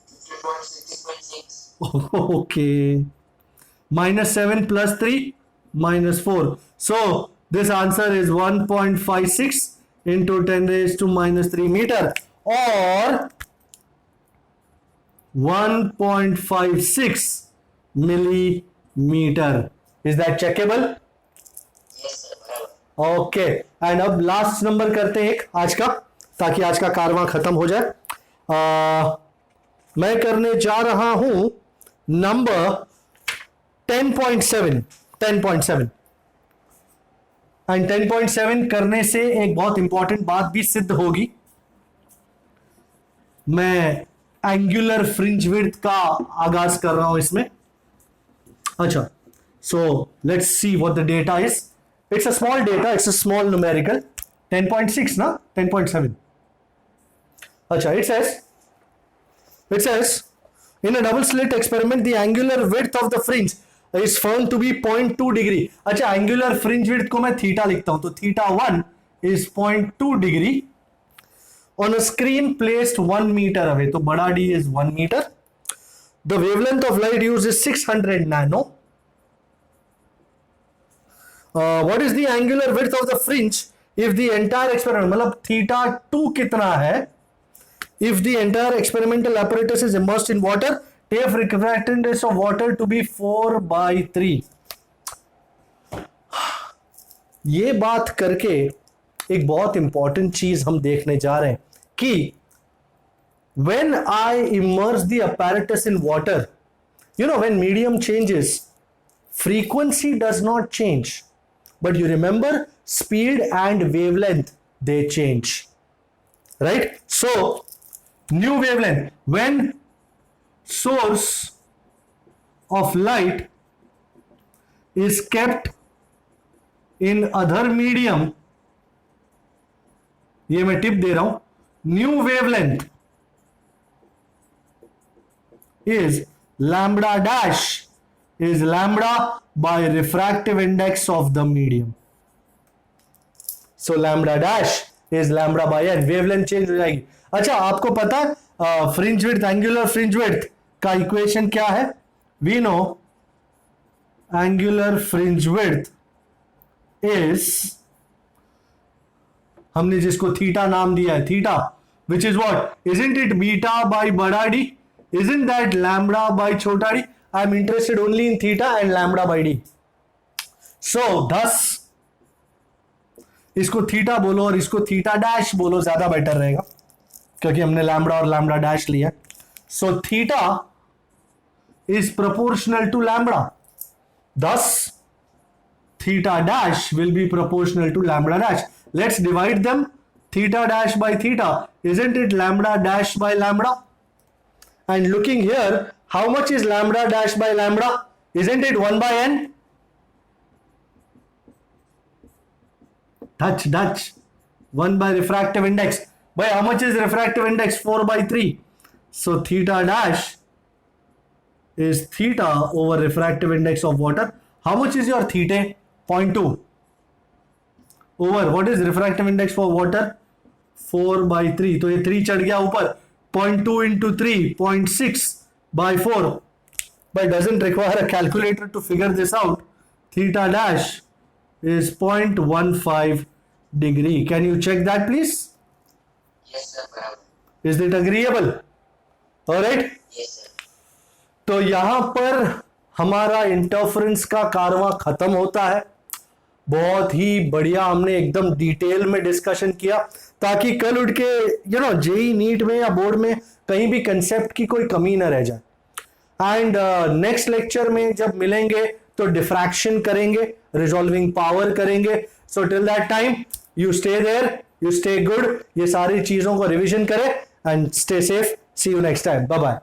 15.6. Okay. -7 plus 3 -4. So this answer is 1.56 into 10⁻³ meter, or 1.56 millimeter. Is that checkable? Yes, sir. बराबर. ओके. एंड अब लास्ट नंबर करते हैं एक आज का, ताकि आज का कारवां खत्म हो जाए. मैं करने जा रहा हूं नंबर 10.7. 10.7 एंड 10.7 करने से एक बहुत इंपॉर्टेंट बात भी सिद्ध होगी. मैं एंगुलर फ्रिंज विड्थ का आगाज कर रहा हूं इसमें. अच्छा, So let's see what the data is. It's a small data, it's a small numerical. 10.6 na 10.7. Acha, it says in a double slit experiment the angular width of the fringe is found to be 0.2 degree. अच्छा, angular fringe width को मैं theta लिखता हूं, तो theta 1 is 0.2 degree on a screen placed 1 meter away. तो बड़ा d is 1 meter. The wavelength of light used is 600 nano. What is the angular width of the fringe if the entire experiment, मतलब theta 2 कितना है if the entire experimental apparatus is immersed in water? Take refractive index of water to be 4/3. ये बात करके एक बहुत important चीज हम देखने जा रहे हैं कि when I immerse the apparatus in water, when medium changes, frequency does not change, but you remember speed and wavelength, they change, right? So new wavelength, when source of light is kept in other medium, ये मैं tip दे रहा हूं, new wavelength is lambda dash is lambda by refractive index of the medium. So lambda dash is lambda by n. wavelength change हो जाएगी. अच्छा, आपको पता fringe width, angular fringe width का इक्वेशन क्या है? We know angular fringe width is, हमने जिसको थीटा नाम दिया है, theta which is what, isn't it beta by बड़ा D, isn't that lambda by छोटा D? I am interested only in theta and lambda by D. So thus इसको theta बोलो और इसको थीटा डैश बोलो, ज्यादा बेटर रहेगा क्योंकि हमने लैम्बडा और लैम्बडा डैश लिया. So theta is proportional to lambda, thus theta dash will be proportional to lambda dash. Let's divide them. Theta dash by theta, isn't it lambda dash by lambda? And looking here, how much is lambda dash by lambda? Isn't it 1 by n? Dutch. 1 by refractive index. By how much is refractive index? 4/3. So theta dash is theta over refractive index of water. How much is your theta? 0.2 over what is refractive index for water? 4/3. तो ये 3 चढ़ गया ऊपर. 0.2 into 3, 0.6/4. But doesn't require a calculator to figure this out. Theta dash is 0.15 degree. Can you check that please? Yes, sir. Is it agreeable? All right. Yes, sir. तो यहां पर हमारा interference का कारवां खत्म होता है. बहुत ही बढ़िया हमने एकदम डिटेल में डिस्कशन किया ताकि कल उठ के जेई नीट में या बोर्ड में कहीं भी कंसेप्ट की कोई कमी ना रह जाए. एंड नेक्स्ट लेक्चर में जब मिलेंगे तो डिफ्रैक्शन करेंगे, रिजॉल्विंग पावर करेंगे. So till that time you stay there, you stay good. ये सारी चीजों को रिविजन करें and stay safe. See you next time. Bye bye.